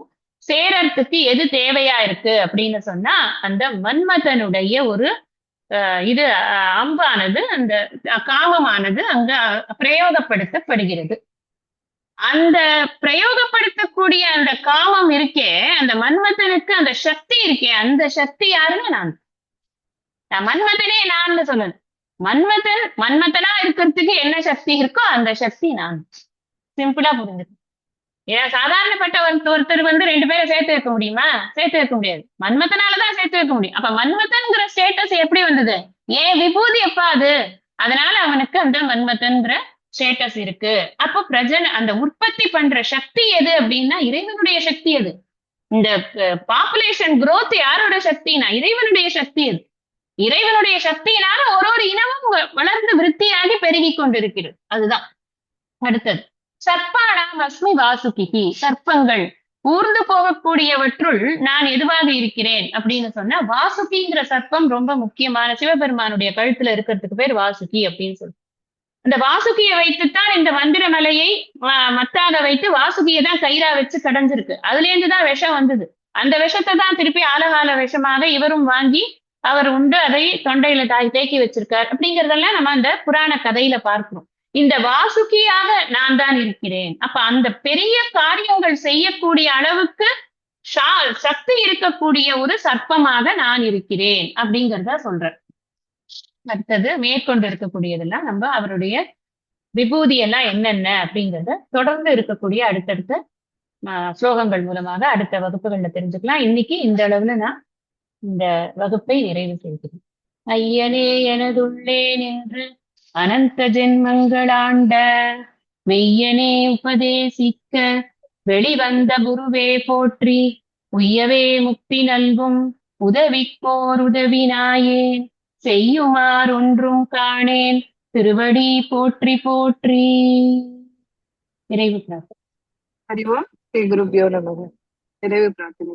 சேரத்துக்கு எது தேவையா இருக்கு அப்படின்னு சொன்னா அந்த மன்மதனுடைய ஒரு இது அம்பானது அந்த காமமானது அங்க பிரயோகப்படுத்தப்படுகிறது. அந்த பிரயோகப்படுத்தக்கூடிய அந்த காமம் இருக்கே, அந்த மன்மதனுக்கு அந்த சக்தி இருக்கே, அந்த சக்தி யாருன்னா நான். மன்மதனே நான் சொல்லணும். மன்மதனா இருக்கிறதுக்கு என்ன சக்தி இருக்கோ அந்த சக்தி நான். சிம்பிளா புரிஞ்சுக்கணும். ஏன் சாதாரணப்பட்ட ஒருத்தர் வந்து 2 பேரை சேர்த்து வைக்க முடியுமா? சேர்த்து வைக்க முடியாது. மன்மதனாலதான் சேர்த்து வைக்க முடியும். அப்ப மன்மதன்கிற ஸ்டேட்டஸ் எப்படி வந்தது? ஏன் விபூதி எப்பா அது, அதனால அவனுக்கு அந்த மன்மதன்கிற ஸ்டேட்டஸ் இருக்கு. அப்போ அந்த உற்பத்தி பண்ற சக்தி எது அப்படின்னா இறைவனுடைய சக்தி அது. இந்த பாப்புலேஷன் growth யாரோட சக்தினா இறைவனுடைய சக்தி அது. இறைவனுடைய சக்தியினால ஒரு இனமும் வளர்ந்து விருத்தியாகி பெருகி கொண்டிருக்கிறது. அதுதான் அடுத்தது. சர்ப்பானாம் அஸ்மி வாசுகிகி, சர்ப்பங்கள் ஊர்ந்து போகக்கூடியவற்றுள் நான் எதுவாக இருக்கிறேன் அப்படின்னு சொன்னா வாசுகிங்கிற சர்ப்பம் ரொம்ப முக்கியமான, சிவபெருமானுடைய கழுத்துல இருக்கிறதுக்கு பேர் வாசுகி அப்படின்னு சொல்லு. அந்த வாசுகியை வைத்துத்தான் இந்த மந்திரமலையை மத்தாக வைத்து வாசுகியை தான் கயிறா வச்சு கடைஞ்சிருக்கு. அதுல இருந்துதான் விஷம் வந்தது. அந்த விஷத்தை தான் திருப்பி ஆலகால விஷமாக இவரும் வாங்கி அவர் உண்டு அதை தொண்டையில தேக்கி வச்சிருக்கார் அப்படிங்கறதெல்லாம் நம்ம அந்த புராண கதையில பார்க்கிறோம். இந்த வாசுகியாக நான் தான் இருக்கிறேன். அப்ப அந்த பெரிய காரியங்கள் செய்யக்கூடிய அளவுக்கு சக்தி இருக்கக்கூடிய ஒரு சர்ப்பமாக நான் இருக்கிறேன் அப்படிங்கறத சொல்றேன். அடுத்தது மேற்கொண்டு இருக்கக்கூடியதெல்லாம் நம்ம அவருடைய விபூதி எல்லாம் என்னென்ன அப்படிங்கறத தொடர்ந்து இருக்கக்கூடிய அடுத்தடுத்த ஸ்லோகங்கள் மூலமாக அடுத்த வகுப்புகள்ல தெரிஞ்சுக்கலாம். இன்னைக்கு இந்த அளவுல நான் இந்த வகுப்பை நிறைவு செய்கிறேன். ஐயனே எனதுள்ளே நின்று அனந்த ஜென்மங்களாண்ட மெய்யனே உபதேசிக்க வெளிவந்த குருவே போற்றி, உய்யவே முக்தி நல்கும் உதவிக்கோர் உதவினாயேன், செய்யுமாறு ஒன்றும் காணேன் திருவடி போற்றி போற்றி. நிறைவு பிரார்த்தனை. ஹரி ஓம் ஸ்ரீ குருப்யோ நமக. நிறைவு பிரார்த்தனை.